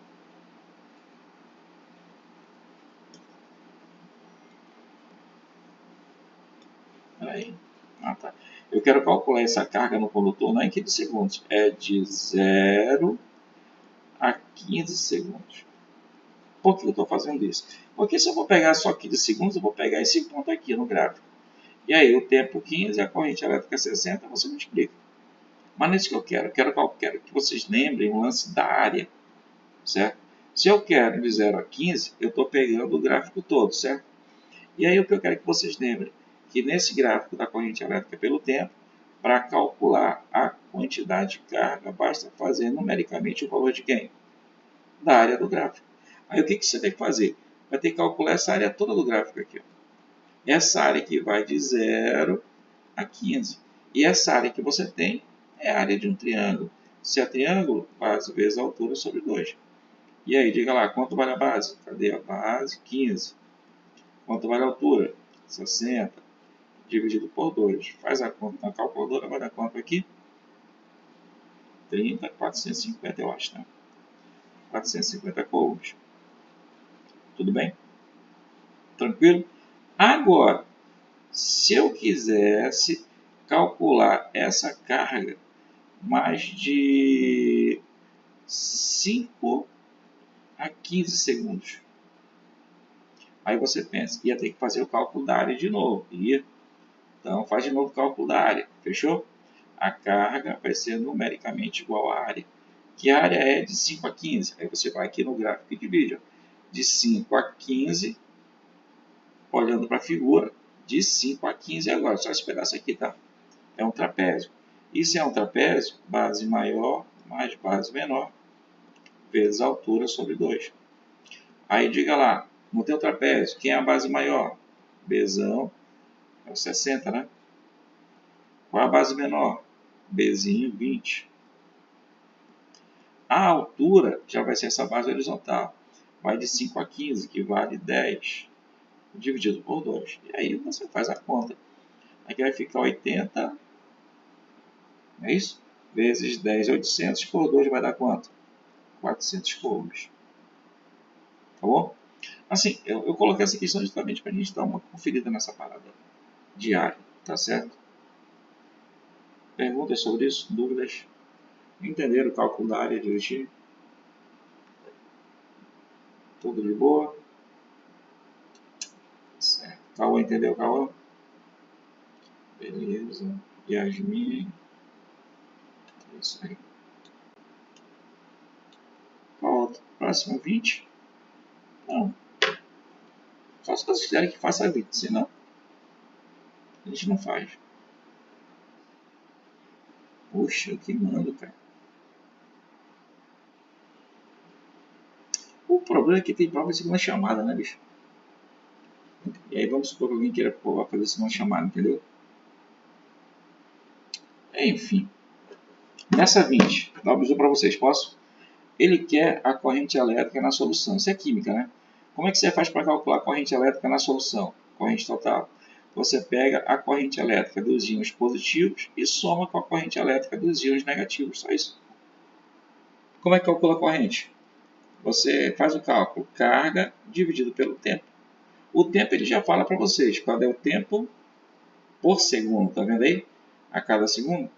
[SPEAKER 1] Peraí. Ah, tá. Eu quero calcular essa carga no condutor não é em 15 segundos. É de 0 a 15 segundos. Por que eu estou fazendo isso? Porque se eu vou pegar só 15 segundos, eu vou pegar esse ponto aqui no gráfico. E aí o tempo 15, a corrente elétrica 60, você multiplica. Mas não é isso que eu quero. Eu quero que vocês lembrem o lance da área, certo? Se eu quero de 0 a 15, eu estou pegando o gráfico todo, certo? E aí o que eu quero que vocês lembrem? Que nesse gráfico da corrente elétrica pelo tempo, para calcular a quantidade de carga, basta fazer numericamente o valor de quem? Da área do gráfico. Aí o que você tem que fazer? Vai ter que calcular essa área toda do gráfico aqui. Ó. Essa área que vai de 0 a 15. E essa área que você tem é a área de um triângulo. Se é triângulo, base vezes a altura sobre 2. E aí, diga lá, quanto vale a base? Cadê a base? 15. Quanto vale a altura? 60. Dividido por 2. Faz a conta na calculadora, vai dar quanto aqui? 30, 450 eu acho, né? 450 coulombs. Tudo bem? Tranquilo? Agora, se eu quisesse calcular essa carga mais de 5 a 15 segundos. Aí você pensa, ia ter que fazer o cálculo da área de novo. Então faz de novo o cálculo da área. Fechou? A carga vai ser numericamente igual à área. Que a área é de 5 a 15. Aí você vai aqui no gráfico e divide. Ó. De 5 a 15, olhando para a figura, de 5 a 15 agora. Só esse pedaço aqui, tá? É um trapézio. E se é um trapézio, base maior mais base menor, vezes a altura sobre 2. Aí diga lá, no teu trapézio, quem é a base maior? Bzão é o 60, né? Qual é a base menor? Bzinho, 20. A altura já vai ser essa base horizontal. Vai de 5 a 15, que vale 10, dividido por 2. E aí você faz a conta. Aqui vai ficar 80, é isso? Vezes 10, 800 por 2 vai dar quanto? 400 coulombs. Tá bom? Assim, eu coloquei essa questão justamente para a gente dar uma conferida nessa parada diária, tá certo? Perguntas sobre isso? Dúvidas? Entenderam o cálculo da área direitinho? Tudo de boa? Certo. Cauã, entendeu, Cauã? Beleza. Yasmin. É isso aí. Qual outro? Próximo 20? Não. Só se vocês quiserem que faça 20, senão a gente não faz. Puxa, que mando, cara. O problema é que tem prova de segunda chamada, né, bicho? E aí vamos supor que alguém queira fazer segunda chamada, entendeu? Enfim. Nessa 20, dá um bisu para vocês, posso? Ele quer a corrente elétrica na solução. Isso é química, né? Como é que você faz para calcular a corrente elétrica na solução? Corrente total. Você pega a corrente elétrica dos íons positivos e soma com a corrente elétrica dos íons negativos. Só isso. Como é que calcula a corrente? Você faz o cálculo carga dividido pelo tempo. O tempo ele já fala para vocês qual é o tempo por segundo. Tá vendo aí? A cada segundo.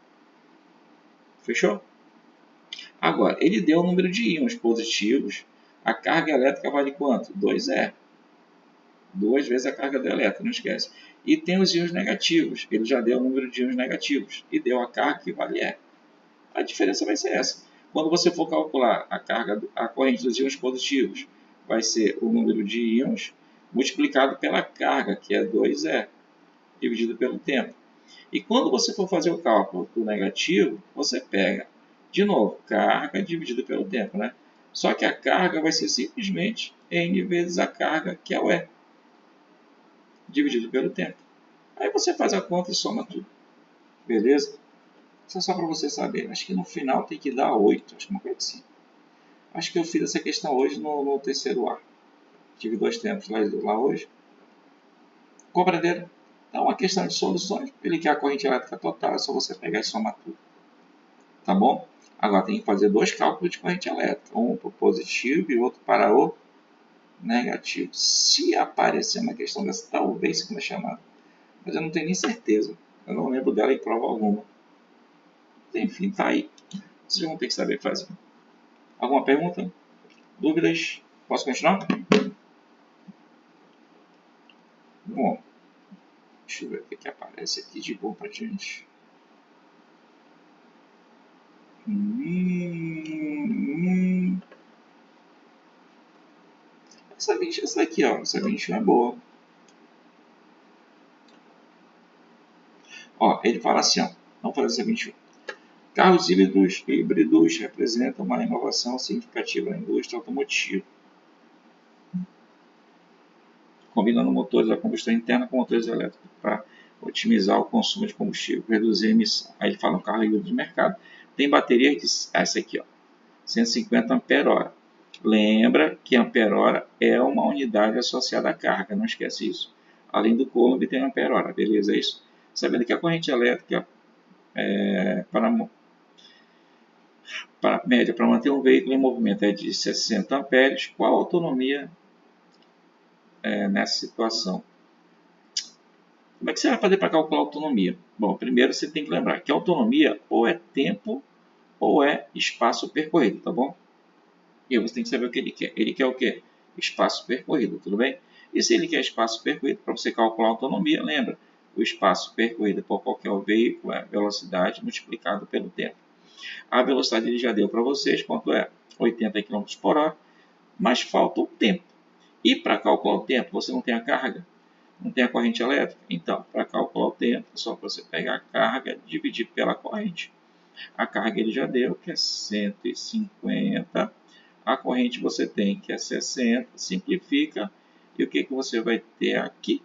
[SPEAKER 1] Fechou? Agora, ele deu o número de íons positivos. A carga elétrica vale quanto? 2E. 2 vezes a carga elétrica, não esquece. E tem os íons negativos. Ele já deu o número de íons negativos. E deu a carga que vale E. A diferença vai ser essa. Quando você for calcular a corrente dos íons positivos, vai ser o número de íons multiplicado pela carga, que é 2E, dividido pelo tempo. E quando você for fazer o cálculo do negativo, você pega, de novo, carga dividido pelo tempo, né? Só que a carga vai ser simplesmente N vezes a carga, que é o E, dividido pelo tempo. Aí você faz a conta e soma tudo. Beleza? Isso é só para você saber. Acho que no final tem que dar 8, acho que uma coisa assim. Acho que eu fiz essa questão hoje no terceiro A. Tive 2 tempos lá hoje. Compreenderam? Então, uma questão de soluções. Ele quer a corrente elétrica total, é só você pegar e somar tudo. Tá bom? Agora tem que fazer 2 cálculos de corrente elétrica. Um para o positivo e outro para o negativo. Se aparecer uma questão dessa, talvez segunda chamada. Mas eu não tenho nem certeza. Eu não lembro dela em prova alguma. Enfim, tá aí. Vocês vão ter que saber fazer. Alguma pergunta? Dúvidas? Posso continuar? Bom, deixa eu ver o que aparece aqui de bom pra gente. Essa daqui, ó. Essa 21 é boa. Ó, ele fala assim, ó. Vamos fazer essa 21. Carros híbridos representam uma inovação significativa na indústria automotiva, combinando motores a combustão interna com motores elétricos para otimizar o consumo de combustível, reduzir a emissão. Aí ele fala um carro híbrido de mercado. Tem bateria que essa aqui, ó, 150 ampere-hora. Lembra que ampere-hora é uma unidade associada à carga, não esquece isso. Além do coulomb tem ampere-hora, beleza? É isso. Sabendo que a corrente elétrica média para manter um veículo em movimento é de 60 amperes, qual a autonomia nessa situação? Como é que você vai fazer para calcular a autonomia? Bom, primeiro você tem que lembrar que a autonomia ou é tempo ou é espaço percorrido, tá bom? E aí você tem que saber o que ele quer. Ele quer o quê? Espaço percorrido, tudo bem? E se ele quer espaço percorrido, para você calcular a autonomia, lembra? O espaço percorrido por qualquer veículo é velocidade multiplicado pelo tempo. A velocidade ele já deu para vocês, quanto é? 80 km por hora, mas falta o tempo. E para calcular o tempo, você não tem a carga? Não tem a corrente elétrica? Então, para calcular o tempo, é só você pegar a carga e dividir pela corrente. A carga ele já deu, que é 150. A corrente você tem, que é 60. Simplifica. E o que você vai ter aqui?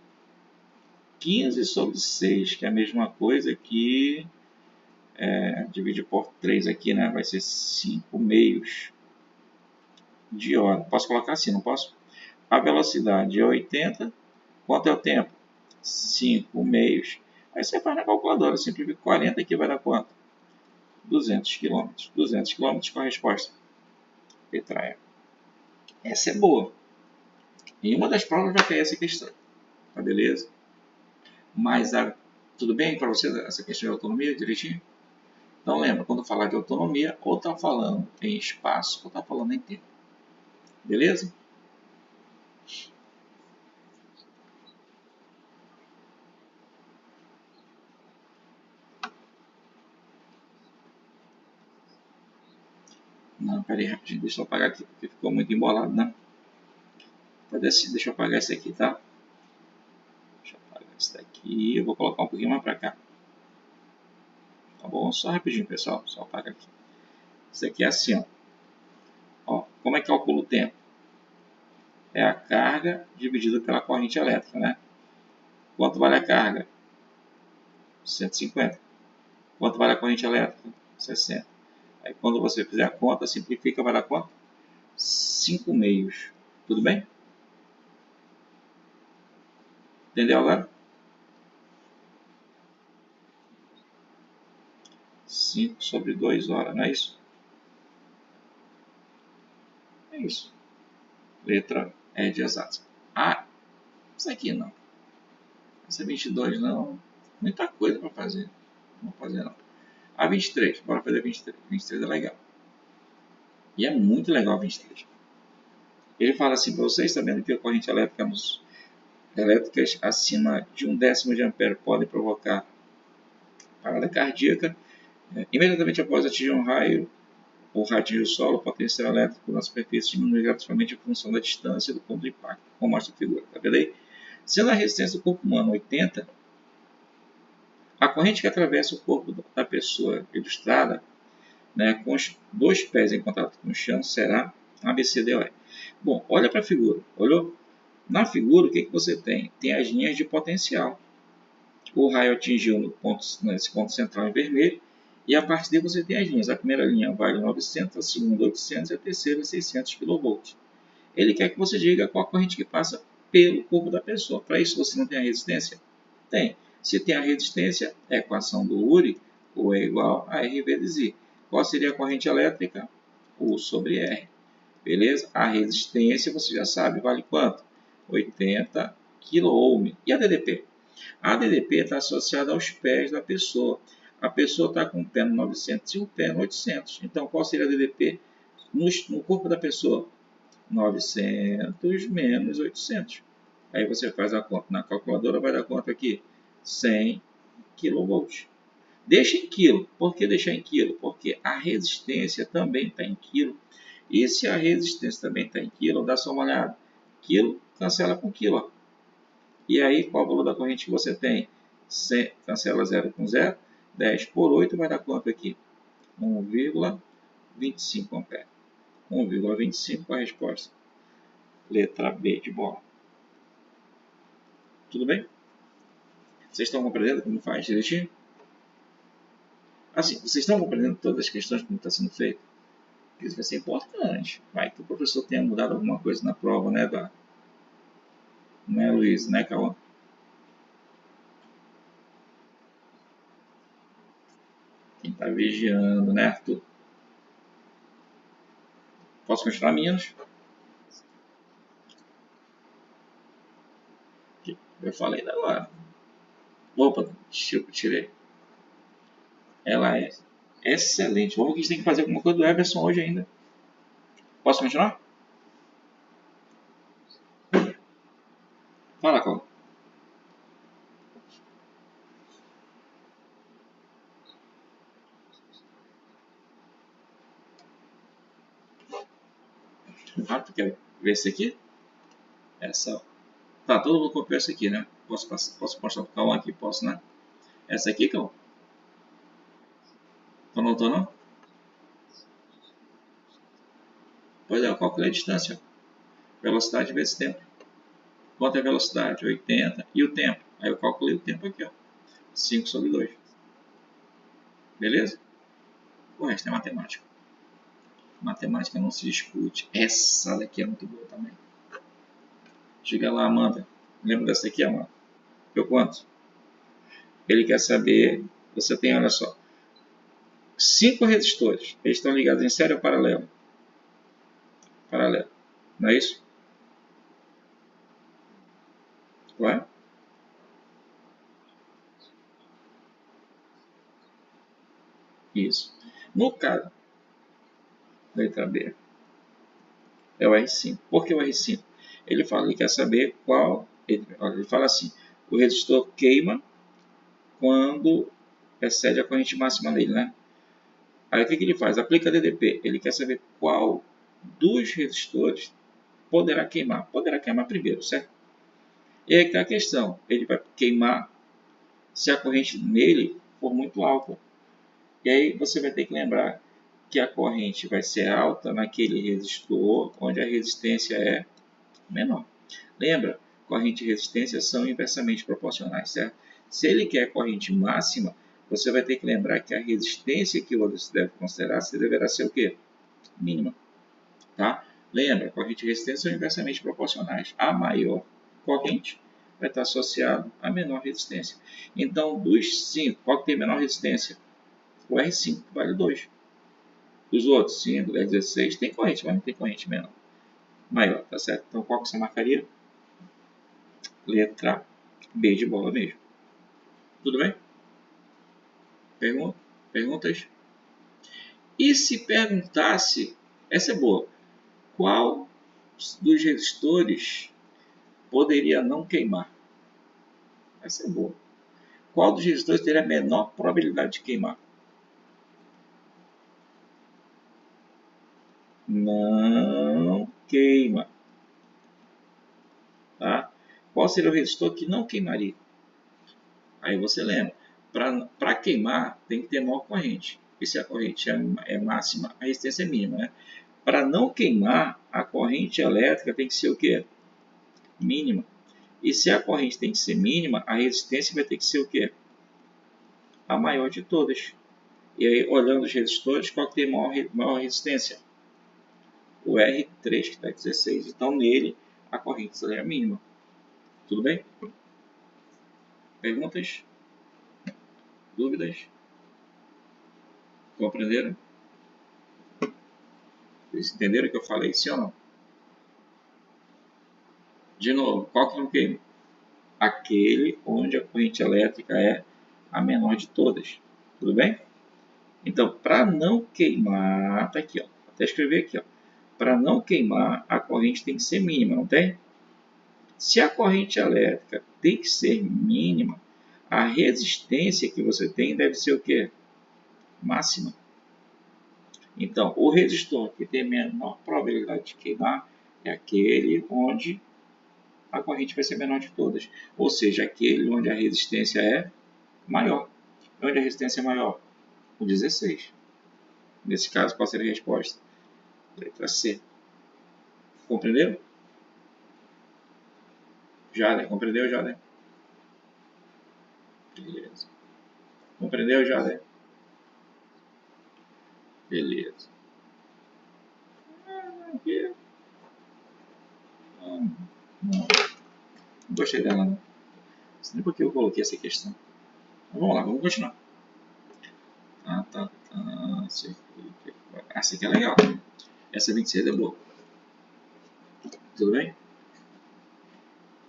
[SPEAKER 1] 15 sobre 6, que é a mesma coisa que... divide por 3 aqui, né? Vai ser 5 meios de hora. Posso colocar assim, não posso? A velocidade é 80. Quanto é o tempo? 5 meios. Aí você faz na calculadora. Simplifica 40 aqui, vai dar quanto? 200 km. 200 km com a resposta. Petraia. Essa é boa. Em uma das provas vai cair essa questão. Tá beleza? Mas tudo bem para você essa questão de autonomia direitinho? Então lembra, quando falar de autonomia, ou está falando em espaço, ou está falando em tempo. Beleza? Não, peraí, rapidinho, deixa eu apagar aqui, porque ficou muito embolado, né? Deixa eu apagar esse aqui, tá? Deixa eu apagar esse daqui, eu vou colocar um pouquinho mais pra cá. Tá bom? Só rapidinho, pessoal, só apagar aqui. Isso aqui é assim, ó. Ó, como é que calcula o tempo? É a carga dividida pela corrente elétrica, né? Quanto vale a carga? 150. Quanto vale a corrente elétrica? 60. Aí quando você fizer a conta, simplifica, vai dar quanto? 5 meios. Tudo bem? Entendeu agora? 5 sobre 2 horas, não é isso? É isso. Letra E de exatas. Ah, isso aqui não. Essa é 22 não. Muita coisa para fazer. Não vou fazer não. A 23, bora fazer 23. 23 é legal. E é muito legal a 23. Ele fala assim para vocês, sabendo que a corrente elétrica elétricas acima de 1 décimo de ampere podem provocar parada cardíaca. Imediatamente após atingir um raio ou radinho do solo, o potencial elétrico na superfície diminui gradativamente em função da distância do ponto de impacto, como mostra a figura. Tá vendo aí? Sendo a resistência do corpo humano 80, a corrente que atravessa o corpo da pessoa ilustrada, né, com os 2 pés em contato com o chão, será ABCDE. Bom, olha para a figura. Olhou? Na figura, o que você tem? Tem as linhas de potencial. O raio atingiu nesse ponto central em vermelho, e a partir daí você tem as linhas. A primeira linha vale 900, a segunda 800 e a terceira 600 kV. Ele quer que você diga qual a corrente que passa pelo corpo da pessoa. Para isso você não tem a resistência? Tem. Se tem a resistência, a equação do Uri, U é igual a R vezes I. Qual seria a corrente elétrica? U sobre R. Beleza? A resistência, você já sabe, vale quanto? 80 kΩ. E a DDP? A DDP está associada aos pés da pessoa. A pessoa está com um pé no 900 e um pé no 800. Então, qual seria a DDP no corpo da pessoa? 900 menos 800. Aí você faz a conta na calculadora, vai dar conta aqui? 100 kV. Deixa em quilo. Por que deixar em quilo? Porque a resistência também está em quilo. E se a resistência também está em quilo, dá só uma olhada. Quilo cancela com quilo. Ó. E aí, qual o valor da corrente que você tem? 100, cancela 0 com 0. 10 por 8 vai dar quanto aqui? 1,25 ampere. 1,25 a resposta. Letra B de bola. Tudo bem? Vocês estão compreendendo como faz direitinho? Assim, vocês estão compreendendo todas as questões como está sendo feito? Isso vai ser importante. Vai que o professor tenha mudado alguma coisa na prova, né, não é, Luiz, né, Cauã? Quem está vigiando, né, Arthur? Posso continuar, meninos? Eu falei ainda agora. Opa, tirei. Ela é excelente. Vamos que a gente tem que fazer alguma coisa do Everson hoje ainda. Posso continuar? Fala, Cauã. Ah, tu quer ver esse aqui? Essa. Tá, todo mundo copiou essa aqui, né? Posso mostrar pro Cauã aqui? Posso, né? Essa aqui, Cauã. Tu anotou, não? Pois é, eu calculei a distância. Velocidade vezes tempo. Quanto é a velocidade? 80. E o tempo? Aí eu calculei o tempo aqui, ó. 5 sobre 2. Beleza? O resto é matemática. Matemática não se discute. Essa daqui é muito boa também. Chega lá, Amanda. Lembra dessa aqui, Amanda? Deu quanto? Ele quer saber. Você tem, olha só. 5 resistores. Eles estão ligados em série ou paralelo? Paralelo. Não é isso? Ué? Isso. No caso, letra B, é o R5. Por que o R5? Ele quer saber qual. Ele fala assim: o resistor queima quando excede a corrente máxima dele, né? Aí o que ele faz? Aplica DDP. Ele quer saber qual dos resistores poderá queimar. Poderá queimar primeiro, certo? E aí está a questão. Ele vai queimar se a corrente nele for muito alta. E aí você vai ter que lembrar que a corrente vai ser alta naquele resistor onde a resistência é menor. Lembra? Corrente e resistência são inversamente proporcionais, certo? Se ele quer corrente máxima, você vai ter que lembrar que a resistência que você deve considerar deverá ser o quê? Mínima. Tá? Lembra, corrente e resistência são inversamente proporcionais. A maior corrente vai estar associado à menor resistência. Então, dos 5, qual que tem menor resistência? O R5 vale 2. Os outros, 5, 10, 16, tem corrente, mas não tem corrente menor. Maior, tá certo? Então, qual que você marcaria? Letra B de bola mesmo. Tudo bem? Perguntas? E se perguntasse, essa é boa, qual dos resistores poderia não queimar? Essa é boa. Qual dos resistores teria a menor probabilidade de queimar? Não queima. Tá? Qual seria o resistor que não queimaria? Aí você lembra. Para queimar, tem que ter maior corrente. E se a corrente é máxima, a resistência é mínima. Né? Para não queimar, a corrente elétrica tem que ser o quê? Mínima. E se a corrente tem que ser mínima, a resistência vai ter que ser o quê? A maior de todas. E aí, olhando os resistores, qual que tem maior resistência? O R3, que está 16. Então, nele, a corrente seria a mínima. Tudo bem? Perguntas? Dúvidas? Compreenderam? Vocês entenderam o que eu falei, sim ou não? De novo, qual que não queima? Aquele onde a corrente elétrica é a menor de todas. Tudo bem? Então, para não queimar, tá aqui, ó. Vou até escrever aqui, ó. Para não queimar, a corrente tem que ser mínima, não tem? Se a corrente elétrica tem que ser mínima, a resistência que você tem deve ser o quê? Máxima. Então, o resistor que tem menor probabilidade de queimar é aquele onde a corrente vai ser menor de todas. Ou seja, aquele onde a resistência é maior. Onde a resistência é maior? O 16. Nesse caso, qual seria a resposta? Letra C. Compreendeu? Jader, compreendeu, Jader? Beleza. Compreendeu, Jader? Beleza. Aqui. Não gostei dela, não. Não sei por que eu coloquei essa questão. Mas vamos lá, vamos continuar. Tá. Essa aqui é legal. Essa 26 é boa. Tudo bem?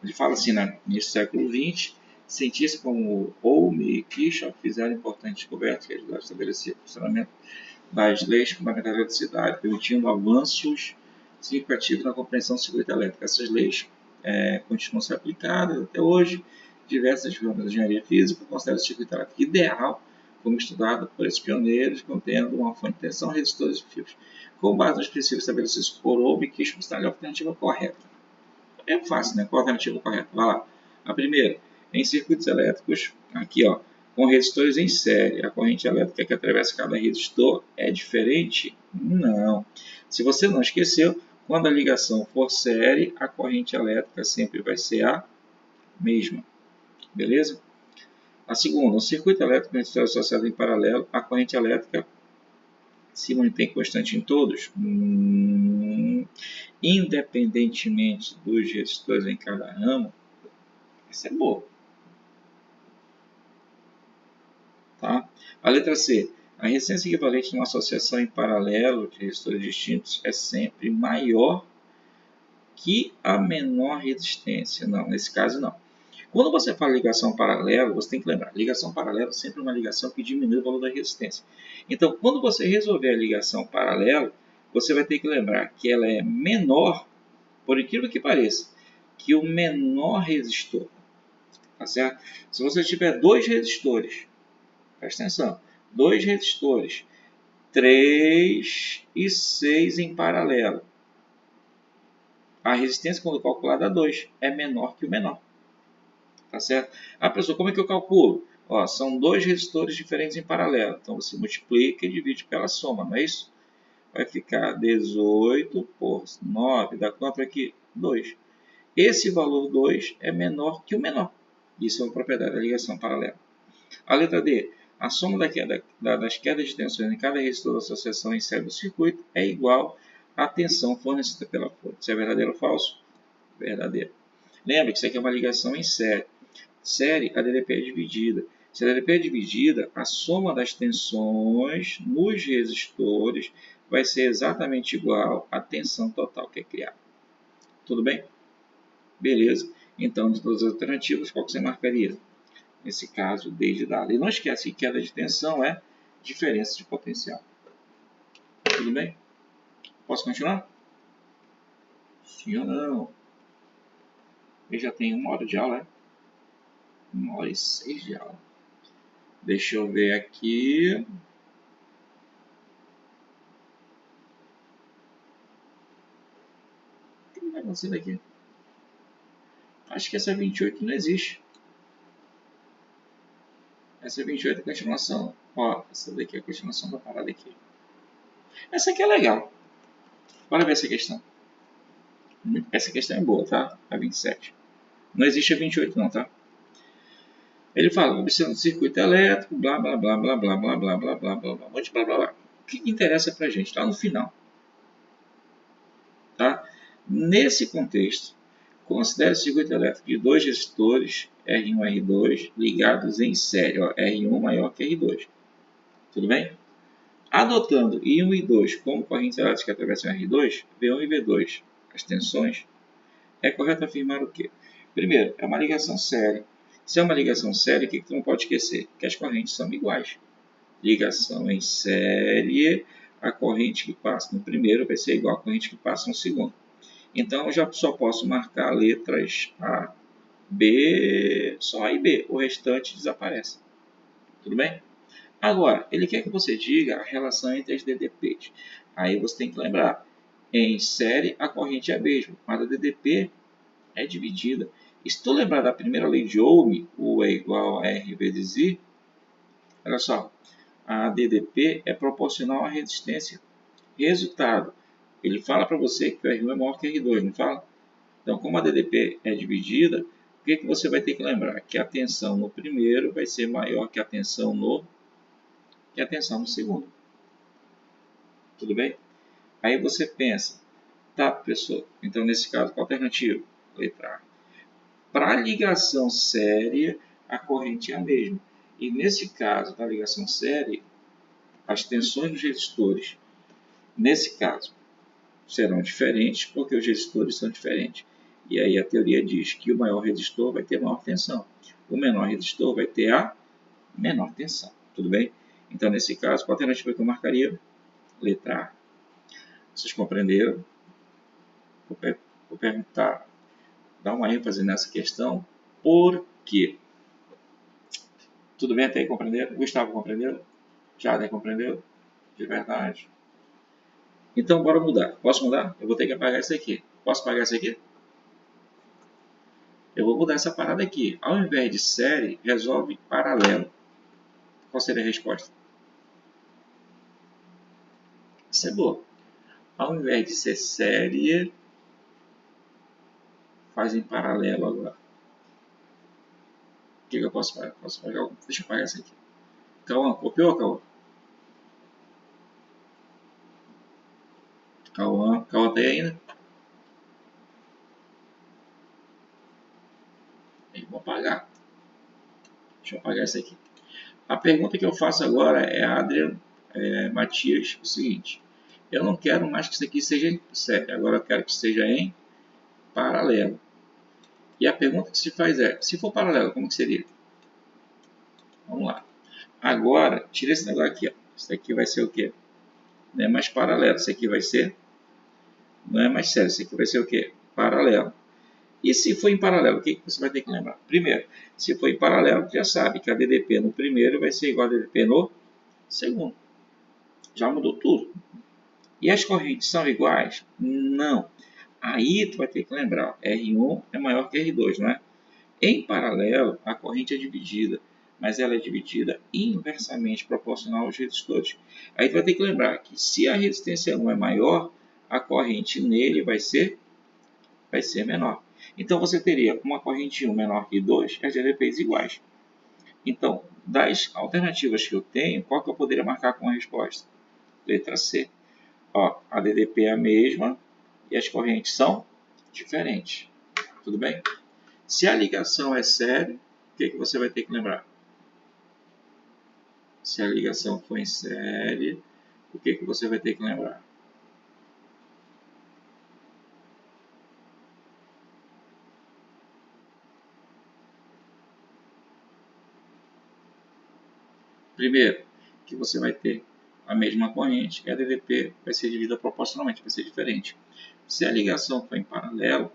[SPEAKER 1] Ele fala assim, né? No século XX, cientistas como Ohm e Kirchhoff fizeram importantes descobertas que ajudaram a estabelecer o funcionamento das leis fundamentais da eletricidade, permitindo avanços significativos na compreensão do circuito elétrico. Essas leis continuam a ser aplicadas até hoje. Diversas formas de engenharia física consideram o circuito elétrico ideal como estudado por esses pioneiros, contendo uma fonte de tensão, resistores e fios. Com base nos princípios estabelecidos por Ohm e Kirchhoff, está a alternativa correta. É fácil, né? Qual a alternativa correta? Vai lá. A primeira, em circuitos elétricos, aqui ó, com resistores em série, a corrente elétrica que atravessa cada resistor é diferente? Não. Se você não esqueceu, quando a ligação for série, a corrente elétrica sempre vai ser a mesma. Beleza? A segunda, um circuito elétrico com resistor associado em paralelo, a corrente elétrica se mantém constante em todos? Independentemente dos resistores em cada ramo, essa é boa. Tá? A letra C. A resistência equivalente de uma associação em paralelo de resistores distintos é sempre maior que a menor resistência. Não, nesse caso não. Quando você fala ligação paralela, você tem que lembrar, ligação paralela é sempre uma ligação que diminui o valor da resistência. Então, quando você resolver a ligação paralela, você vai ter que lembrar que ela é menor, por incrível que pareça, que o menor resistor. Tá certo? Se você tiver dois resistores, presta atenção, dois resistores 3 e 6 em paralelo. A resistência, quando calculada a 2, é menor que o menor. Tá certo? Ah, professor, como é que eu calculo? Ó, são dois resistores diferentes em paralelo. Então, você multiplica e divide pela soma, não é isso? Vai ficar 18 por 9. Dá quanto aqui? 2. Esse valor 2 é menor que o menor. Isso é uma propriedade da ligação paralela. A letra D. A soma das quedas de tensões em cada resistor da associação em série do circuito é igual à tensão fornecida pela fonte. Isso é verdadeiro ou falso? Verdadeiro. Lembra que isso aqui é uma ligação em série. Série, a DDP é dividida. Se a DDP é dividida, a soma das tensões nos resistores vai ser exatamente igual à tensão total que é criada. Tudo bem? Beleza. Então, de todas as alternativas, qual que você marcaria? Nesse caso, desde dado. E não esquece que queda de tensão é diferença de potencial. Tudo bem? Posso continuar? Sim ou não? Eu já tenho 1 hora de aula, né? 1 hora e 6 de aula. Deixa eu ver aqui. O que está acontecendo aqui? Acho que essa 28 não existe. Essa 28 é a continuação. Ó, essa daqui é a continuação da parada aqui. Essa aqui é legal. Bora ver essa questão. Essa questão é boa, tá? A 27. Não existe a 28 não, tá? Ele fala, observando o circuito elétrico, blá, blá, blá, blá, blá, blá, blá, blá, blá, blá, blá, blá, blá, blá. O que interessa pra gente? Lá no final. Tá? Nesse contexto, considere o circuito elétrico de dois resistores, R1 e R2, ligados em série. Ó, R1 maior que R2. Tudo bem? Adotando I1 e I2 como correntes elétricas que atravessam R2, V1 e V2, as tensões, é correto afirmar o quê? Primeiro, é uma ligação série. Se é uma ligação série, o que tu não pode esquecer? Que as correntes são iguais. Ligação em série, a corrente que passa no primeiro vai ser igual à corrente que passa no segundo. Então, eu já só posso marcar letras A, B, só A e B. O restante desaparece. Tudo bem? Agora, ele quer que você diga a relação entre as DDPs. Aí você tem que lembrar, em série a corrente é a mesma, mas a DDP é dividida. E se tu lembrar da primeira lei de Ohm, U é igual a R vezes I, olha só, a DDP é proporcional à resistência. Resultado, ele fala para você que o R1 é maior que o R2, não fala? Então, como a DDP é dividida, o que você vai ter que lembrar? Que a tensão no primeiro vai ser maior que a tensão no segundo. Tudo bem? Aí você pensa, tá, professor, então nesse caso, qual a alternativa? Letra A. Para ligação série, a corrente é a mesma. E nesse caso da ligação série, as tensões dos resistores, nesse caso, serão diferentes porque os resistores são diferentes. E aí a teoria diz que o maior resistor vai ter maior tensão. O menor resistor vai ter a menor tensão. Tudo bem? Então, nesse caso, qual a alternativa que eu marcaria? Letra A. Vocês compreenderam? Vou perguntar, dar uma ênfase nessa questão. Por quê? Tudo bem até aí? Compreenderam? Gustavo compreendeu? Jader compreendeu? De verdade. Então, bora mudar. Posso mudar? Eu vou ter que apagar isso aqui. Posso apagar isso aqui? Eu vou mudar essa parada aqui. Ao invés de série, resolve paralelo. Qual seria a resposta? Isso é boa. Ao invés de ser série, faz em paralelo agora. O que eu posso fazer? Posso apagar? Deixa eu apagar isso aqui. Cauã, copiou, Cauã? Cauã tá aí ainda? Vou apagar. Deixa eu apagar isso aqui. A pergunta que eu faço agora é a Adrian Matias, o seguinte. Eu não quero mais que isso aqui seja em série, agora eu quero que seja em paralelo. E a pergunta que se faz é, se for paralelo, como que seria? Vamos lá. Agora, tira esse negócio aqui. Ó. Isso aqui vai ser o quê? Não é mais paralelo. Isso aqui vai ser... Não é mais série. Isso aqui vai ser o quê? Paralelo. E se for em paralelo, o que você vai ter que lembrar? Primeiro, se for em paralelo, já sabe que a DDP no primeiro vai ser igual a DDP no segundo. Já mudou tudo. E as correntes são iguais? Não. Aí tu vai ter que lembrar, R1 é maior que R2, não é? Em paralelo, a corrente é dividida, mas ela é dividida inversamente proporcional aos resistores. Aí tu vai ter que lembrar que se a resistência 1 é maior, a corrente nele vai ser menor. Então você teria uma corrente 1 menor que 2 e as DDPs iguais. Então, das alternativas que eu tenho, qual que eu poderia marcar com a resposta? Letra C. Ó, a DDP é a mesma e as correntes são diferentes. Tudo bem? Se a ligação é série, o que você vai ter que lembrar? Se a ligação for em série, o que você vai ter que lembrar? Primeiro, que você vai ter a mesma corrente e a DDP vai ser dividida proporcionalmente, vai ser diferente. Se a ligação for em paralelo,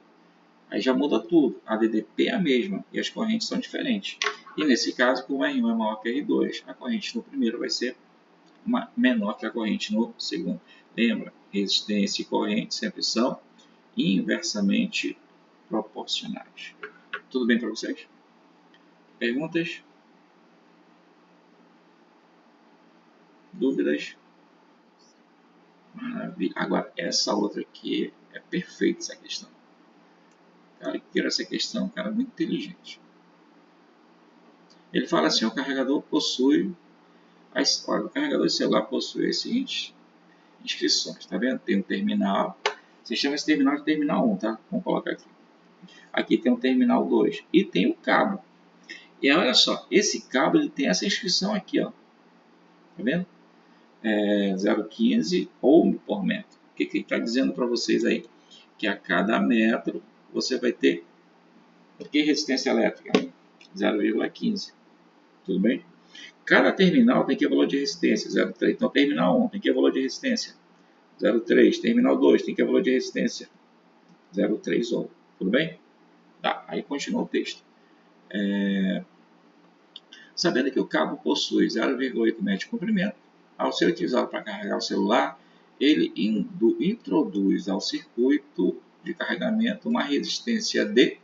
[SPEAKER 1] aí já muda tudo. A DDP é a mesma e as correntes são diferentes. E nesse caso, como R1 é maior que R2, a corrente no primeiro vai ser menor que a corrente no segundo. Lembra, resistência e corrente sempre são inversamente proporcionais. Tudo bem para vocês? Perguntas? Dúvidas? Maravilha. Agora, essa outra aqui é perfeita, essa questão. O cara que criou essa questão, um cara muito inteligente. Ele fala assim, o carregador possui... Olha, o carregador de celular possui as seguintes inscrições, tá vendo? Tem um terminal, você chama esse terminal de terminal 1, tá? Vamos colocar aqui. Aqui tem um terminal 2 e tem o cabo. E olha só, esse cabo ele tem essa inscrição aqui, ó. Tá vendo? 0,15 ohm por metro. O que ele está dizendo para vocês aí? Que a cada metro você vai ter que resistência elétrica? 0,15. Tudo bem? Cada terminal tem que valor de resistência? 0,3. Então, terminal 1 tem que valor de resistência? 0,3. Terminal 2 tem que valor de resistência? 0,3 ohm. Tudo bem? Tá, aí continua o texto. Sabendo que o cabo possui 0,8 metros de comprimento, ao ser utilizado para carregar o celular, ele introduz ao circuito de carregamento uma resistência de...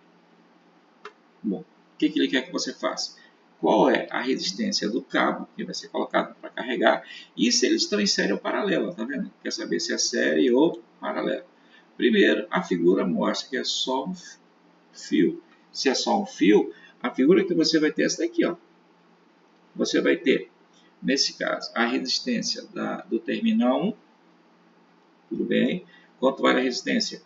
[SPEAKER 1] Bom, o que ele quer que você faça? Qual é a resistência do cabo que vai ser colocado para carregar e se eles estão em série ou paralela, tá vendo? Quer saber se é série ou paralela. Primeiro, a figura mostra que é só um fio. Se é só um fio, a figura que você vai ter é essa daqui, ó. Você vai ter, nesse caso, a resistência do terminal 1, tudo bem? Quanto vale a resistência?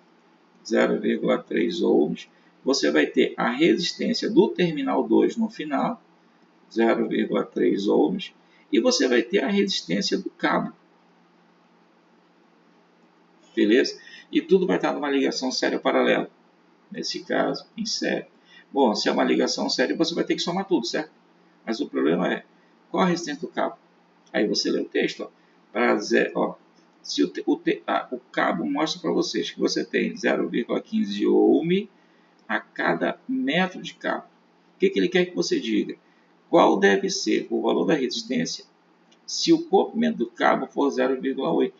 [SPEAKER 1] 0,3 ohms. Você vai ter a resistência do terminal 2 no final, 0,3 ohms. E você vai ter a resistência do cabo. Beleza? E tudo vai estar numa ligação série ou paralela. Nesse caso, em série. Bom, se é uma ligação série, você vai ter que somar tudo, certo? Mas o problema é, qual a resistência do cabo? Aí você lê o texto, ó, para ó, se o cabo mostra para vocês que você tem 0,15 ohm a cada metro de cabo. O que ele quer que você diga? Qual deve ser o valor da resistência se o comprimento do cabo for 0,8?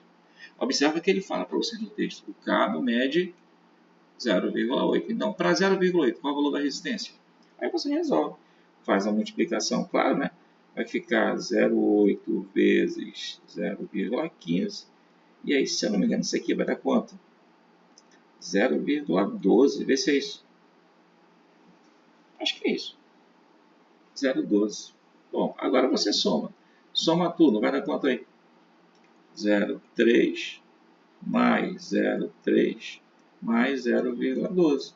[SPEAKER 1] Observa que ele fala para vocês no texto, o cabo mede 0,8. Então, para 0,8, qual é o valor da resistência? Aí você resolve. Faz a multiplicação, claro, né? Vai ficar 0,8 vezes 0,15. E aí, se eu não me engano, isso aqui vai dar quanto? 0,12. Vê se é isso. Acho que é isso. 0,12. Bom, agora você soma. Soma tudo. Vai dar quanto aí? 0,3 mais 0,3 mais 0,12.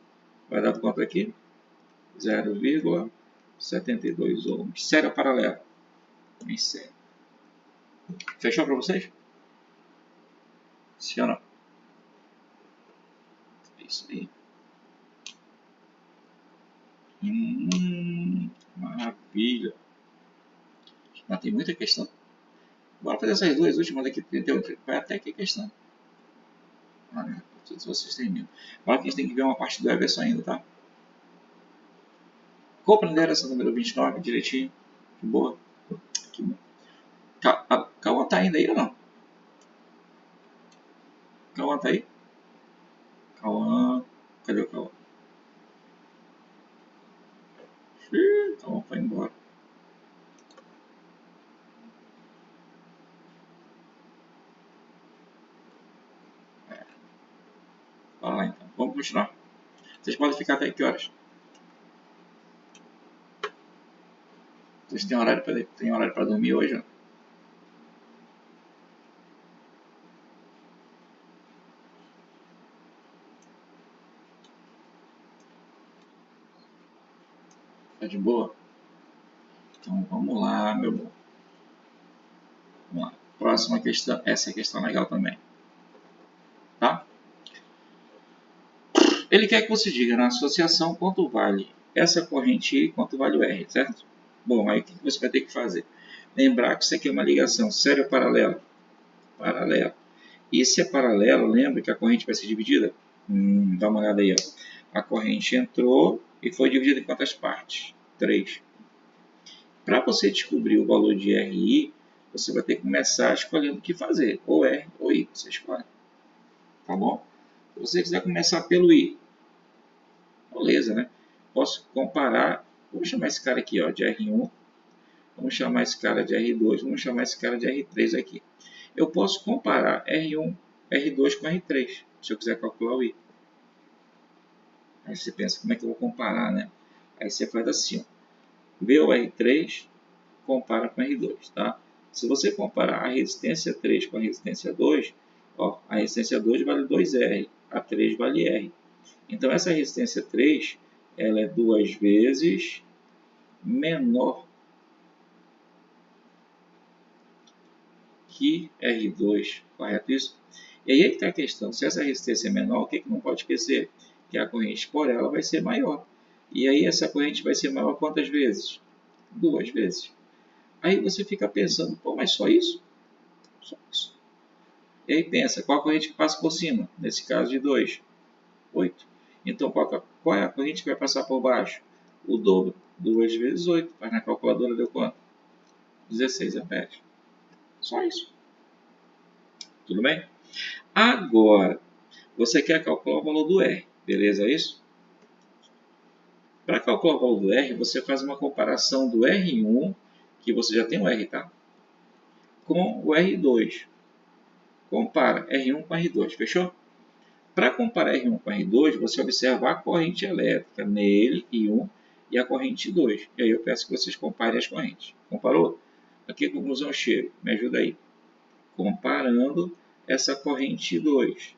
[SPEAKER 1] Vai dar quanto aqui? 0,72 ohms. Série ou paralela? Em série. Fechou para vocês? Sim ou não? É isso aí. Maravilha. Mas tem muita questão. Bora fazer essas duas últimas aqui. Vai até aqui a questão. Não sei se vocês têm medo. Agora que a gente tem que ver uma parte do Everson ainda, tá? Compreenderam essa número 29 direitinho? Que boa. Que bom. Calma, tá ainda aí ou não? Cauã tá aí? Cauã. Cadê o Cauã? Cauã foi embora. Vai lá então. Vamos continuar. Vocês podem ficar até que horas? Vocês têm horário para dormir hoje? Ó? Tá de boa? Então vamos lá, meu bom. Vamos lá. Próxima questão. Essa questão é legal também. Tá? Ele quer que você diga na associação quanto vale essa corrente I e quanto vale o R, certo? Bom, aí o que você vai ter que fazer? Lembrar que isso aqui é uma ligação séria ou paralela? Paralela. E se é paralelo, lembra que a corrente vai ser dividida? Dá uma olhada aí. Ó. A corrente entrou e foi dividida em quantas partes? 3. Para você descobrir o valor de RI, você vai ter que começar escolhendo o que fazer. Ou R ou I, você escolhe. Tá bom? Se você quiser começar pelo I, beleza, né? Posso comparar, vamos chamar esse cara aqui ó, de R1, vamos chamar esse cara de R2, vamos chamar esse cara de R3 aqui. Eu posso comparar R1, R2 com R3, se eu quiser calcular o I. Aí você pensa, como é que eu vou comparar, né? Aí você faz assim, ó. Vê o R3, compara com o R2, tá? Se você comparar a resistência 3 com a resistência 2, ó, a resistência 2 vale 2R, a 3 vale R. Então, essa resistência 3, ela é 2 vezes menor que R2, correto isso? E aí é que está a questão, se essa resistência é menor, o que não pode esquecer? Que a corrente por ela vai ser maior. E aí essa corrente vai ser maior quantas vezes? 2 vezes. Aí você fica pensando, pô, mas só isso? Só isso. E aí pensa, qual a corrente que passa por cima? Nesse caso de 2, 8. Então qual é a corrente que vai passar por baixo? O dobro. 2 vezes 8. Mas na calculadora deu quanto? 16 amperes. Só isso. Tudo bem? Agora, você quer calcular o valor do R. Beleza, é isso? Para calcular o valor do R, você faz uma comparação do R1, que você já tem o R, tá? Com o R2. Compara R1 com R2, fechou? Para comparar R1 com R2, você observa a corrente elétrica nele, I1, e a corrente 2. E aí eu peço que vocês comparem as correntes. Comparou? A que conclusão eu chego? Me ajuda aí. Comparando essa corrente 2.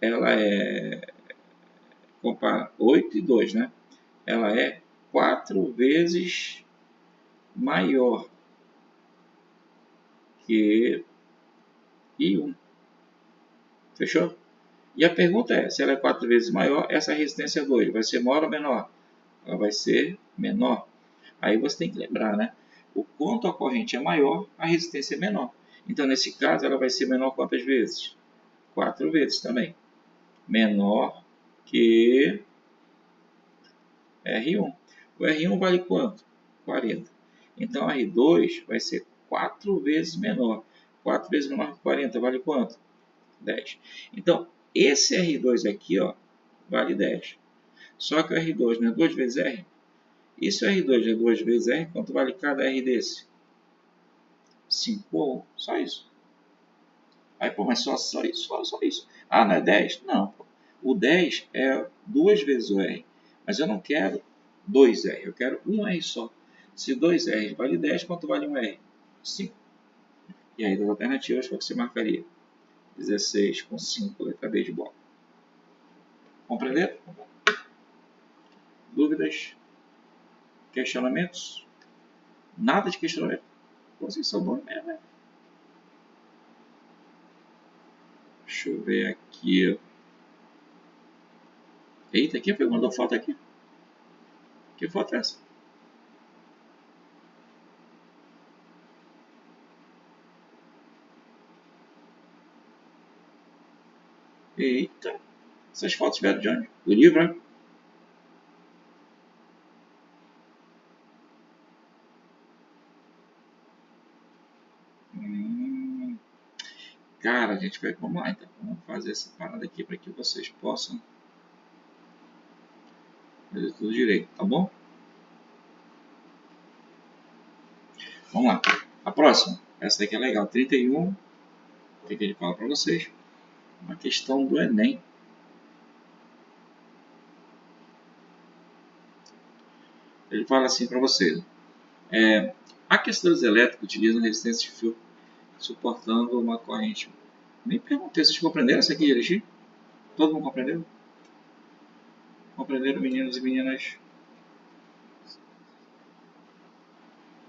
[SPEAKER 1] Ela é... Compara 8 e 2, né? Ela é 4 vezes maior que I1. Fechou? E a pergunta é, se ela é 4 vezes maior, essa resistência 2 vai ser maior ou menor? Ela vai ser menor. Aí você tem que lembrar, né? O quanto a corrente é maior, a resistência é menor. Então, nesse caso, ela vai ser menor quantas vezes? 4 vezes também. Menor que R1. O R1 vale quanto? 40. Então, R2 vai ser 4 vezes menor. 4 vezes menor que 40 vale quanto? 10. Então, esse R2 aqui ó, vale 10. Só que o R2 não é 2 vezes R? E se o R2 é 2 vezes R, quanto vale cada R desse? 5 só isso. Aí, pô, mas só isso, só isso. Ah, não é 10? Não. O 10 é 2 vezes o R. Mas eu não quero 2R, eu quero 1R só. Se 2R vale 10, quanto vale 1R? 5. E aí, das alternativas, qual que você marcaria? 16 com 5, letra B de bola. Compreenderam? Dúvidas? Questionamentos? Nada de questionamento? Vocês são bons mesmo, né? Deixa eu ver aqui. Eita, quem foi que mandou foto aqui? Que foto é essa? Eita, essas fotos vieram de onde? Do livro, né? Hum, Cara, a gente vai, vamos lá então, vamos fazer essa parada aqui para que vocês possam fazer tudo direito, tá bom? Vamos lá. A próxima, essa daqui é legal, 31, o que ele fala para vocês? Uma questão do Enem. Ele fala assim para vocês: aquecedores elétricos utilizam resistência de fio suportando uma corrente. Nem perguntei, vocês compreenderam isso aqui direitinho? Todo mundo compreendeu? Compreenderam, meninos e meninas?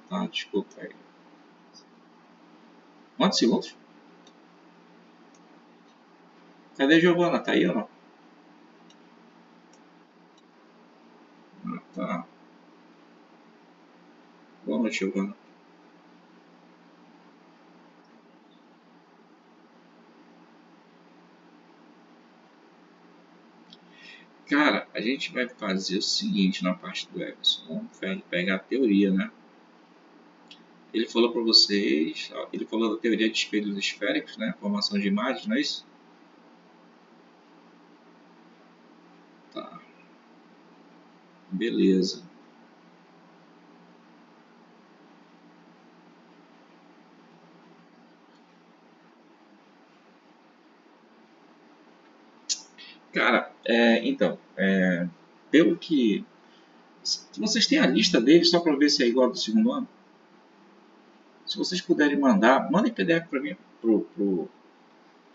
[SPEAKER 1] Tá, desculpa aí. Quantos segundos? Cadê a Giovana? Tá aí ou não? Ah, tá. Boa noite, Giovana. Cara, a gente vai fazer o seguinte na parte do Everson. Vamos pegar a teoria, né? Ele falou para vocês, ele falou da teoria de espelhos esféricos, né? Formação de imagens, não é isso? Tá, beleza. Cara, então, pelo que... Vocês têm a lista deles só para ver se é igual ao do segundo ano? Se vocês puderem mandar, mandem PDF para mim, pro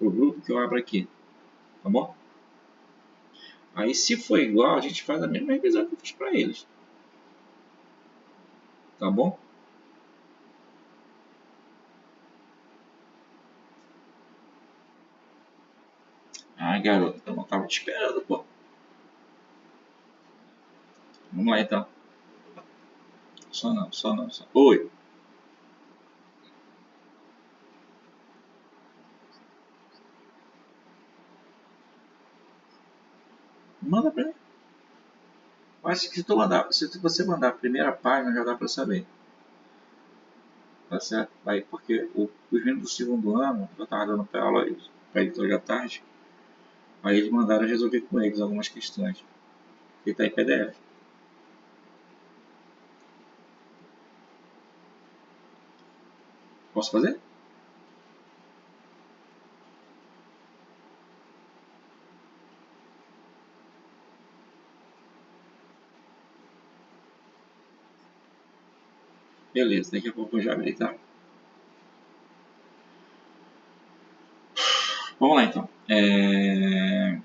[SPEAKER 1] grupo que eu abro aqui, tá bom? Aí se for igual, a gente faz a mesma revisão que eu fiz para eles, tá bom? Ah, garoto, eu não tava te esperando, pô. Vamos lá então. Só não, só não, só. Oi, manda pra mim. Acho que se você mandar a primeira página já dá para saber. Tá certo? Aí, porque os meninos do segundo ano, eu estava dando para aula para eles hoje à tarde, aí eles mandaram resolver com eles algumas questões. E está em PDF. Posso fazer? Beleza, daqui a pouco eu já abri, tá? Vamos lá então.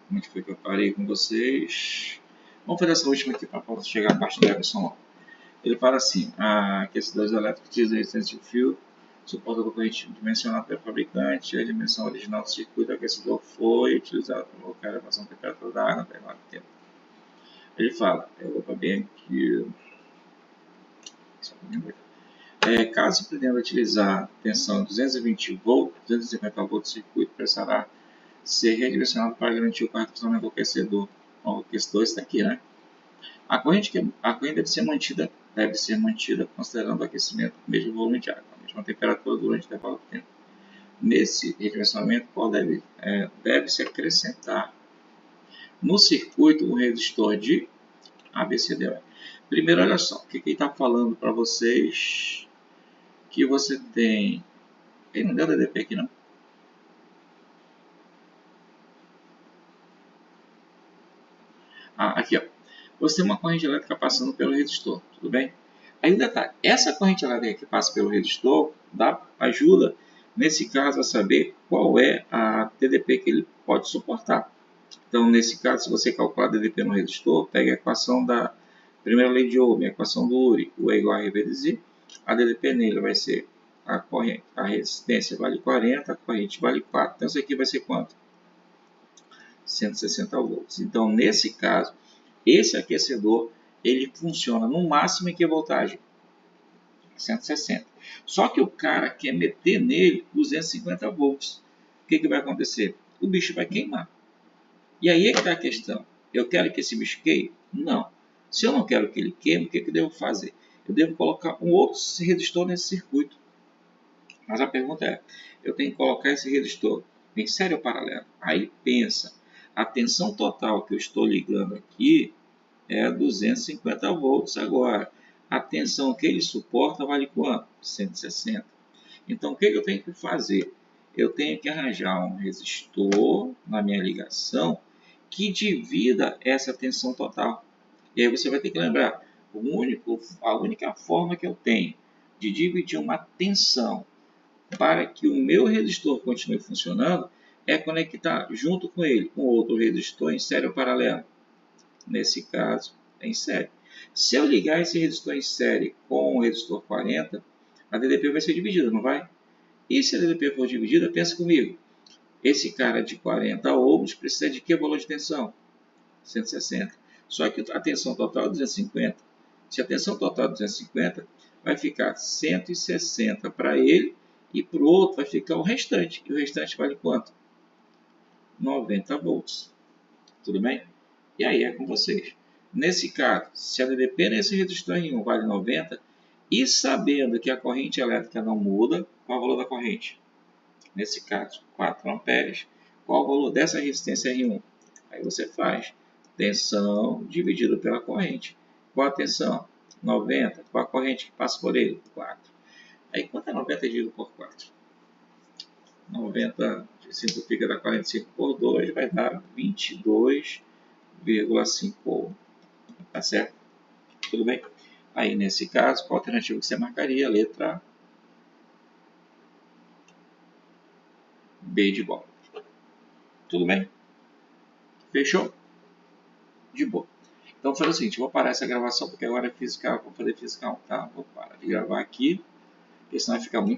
[SPEAKER 1] Como é que foi que eu parei com vocês? Vamos fazer essa última aqui para chegar a parte do Everson logo. Ele fala assim: aquecedores elétricos utilizam resistência de fio, suporta a corrente dimensionada pelo fabricante, a dimensão original do circuito do aquecedor foi utilizada para colocar a elevação da temperatura da água até 9 tempo. Ele fala, eu vou bem aqui, caso pretenda utilizar tensão 220 volts, 250 volts, o circuito precisará ser redirecionado para garantir o correto funcionamento do aquecedor. O aquecedor está aqui, né? A corrente deve ser mantida considerando o aquecimento do mesmo volume de água, a mesma temperatura durante o intervalo de tempo. Nesse redirecionamento, deve-se acrescentar no circuito um resistor de ABCD. Primeiro, olha só, o que ele está falando para vocês, que você tem... Ele não deu DDP aqui, não? Aqui, ó. Você tem uma corrente elétrica passando pelo resistor, tudo bem? Ainda tá. Essa corrente elétrica que passa pelo resistor ajuda, nesse caso, a saber qual é a TDP que ele pode suportar. Então, nesse caso, se você calcular a DDP no resistor, pega a equação da primeira lei de Ohm, a equação do Uri, U é igual a R vezes I. A DDP nele vai ser a resistência vale 40, a corrente vale 4. Então, isso aqui vai ser quanto? 160 volts. Então, nesse caso, esse aquecedor ele funciona no máximo em que voltagem? 160. Só que o cara quer meter nele 250 volts. O que vai acontecer? O bicho vai queimar. E aí é que está a questão. Eu quero que esse bicho queime? Não. Se eu não quero que ele queime, o que eu devo fazer? Eu devo colocar um outro resistor nesse circuito. Mas a pergunta é, eu tenho que colocar esse resistor em série ou paralelo? Aí pensa, a tensão total que eu estou ligando aqui é 250 volts agora. A tensão que ele suporta vale quanto? 160. Então, o que eu tenho que fazer? Eu tenho que arranjar um resistor na minha ligação que divida essa tensão total. E aí você vai ter que lembrar, a única forma que eu tenho de dividir uma tensão para que o meu resistor continue funcionando é conectar junto com ele um outro resistor em série ou paralelo. Nesse caso, em série. Se eu ligar esse resistor em série com o resistor 40, a DDP vai ser dividida, não vai? E se a DDP for dividida, pensa comigo. Esse cara de 40 ohms precisa de que valor de tensão? 160. Só que a tensão total é 250. Se a tensão total é 250, vai ficar 160 para ele e para o outro vai ficar o restante. E o restante vale quanto? 90 volts. Tudo bem? E aí é com vocês. Nesse caso, se a DDP nesse resistor R1 vale 90, e sabendo que a corrente elétrica não muda, qual é o valor da corrente? Nesse caso, 4 amperes. Qual o valor dessa resistência R1? Aí você faz tensão dividido pela corrente. Qual a tensão? 90. Qual a corrente que passa por ele? 4. Aí quanto é 90 dividido por 4? 90 simplifica da 45 por 2 vai dar 22,5 ohm. Tá certo? Tudo bem? Aí nesse caso, qual a alternativa que você marcaria? Letra B de bola. Tudo bem? Fechou? De boa. Então, vou fazer o seguinte, vou parar essa gravação, porque agora é física, vou fazer física 1, tá? Vou parar de gravar aqui, porque senão vai ficar muito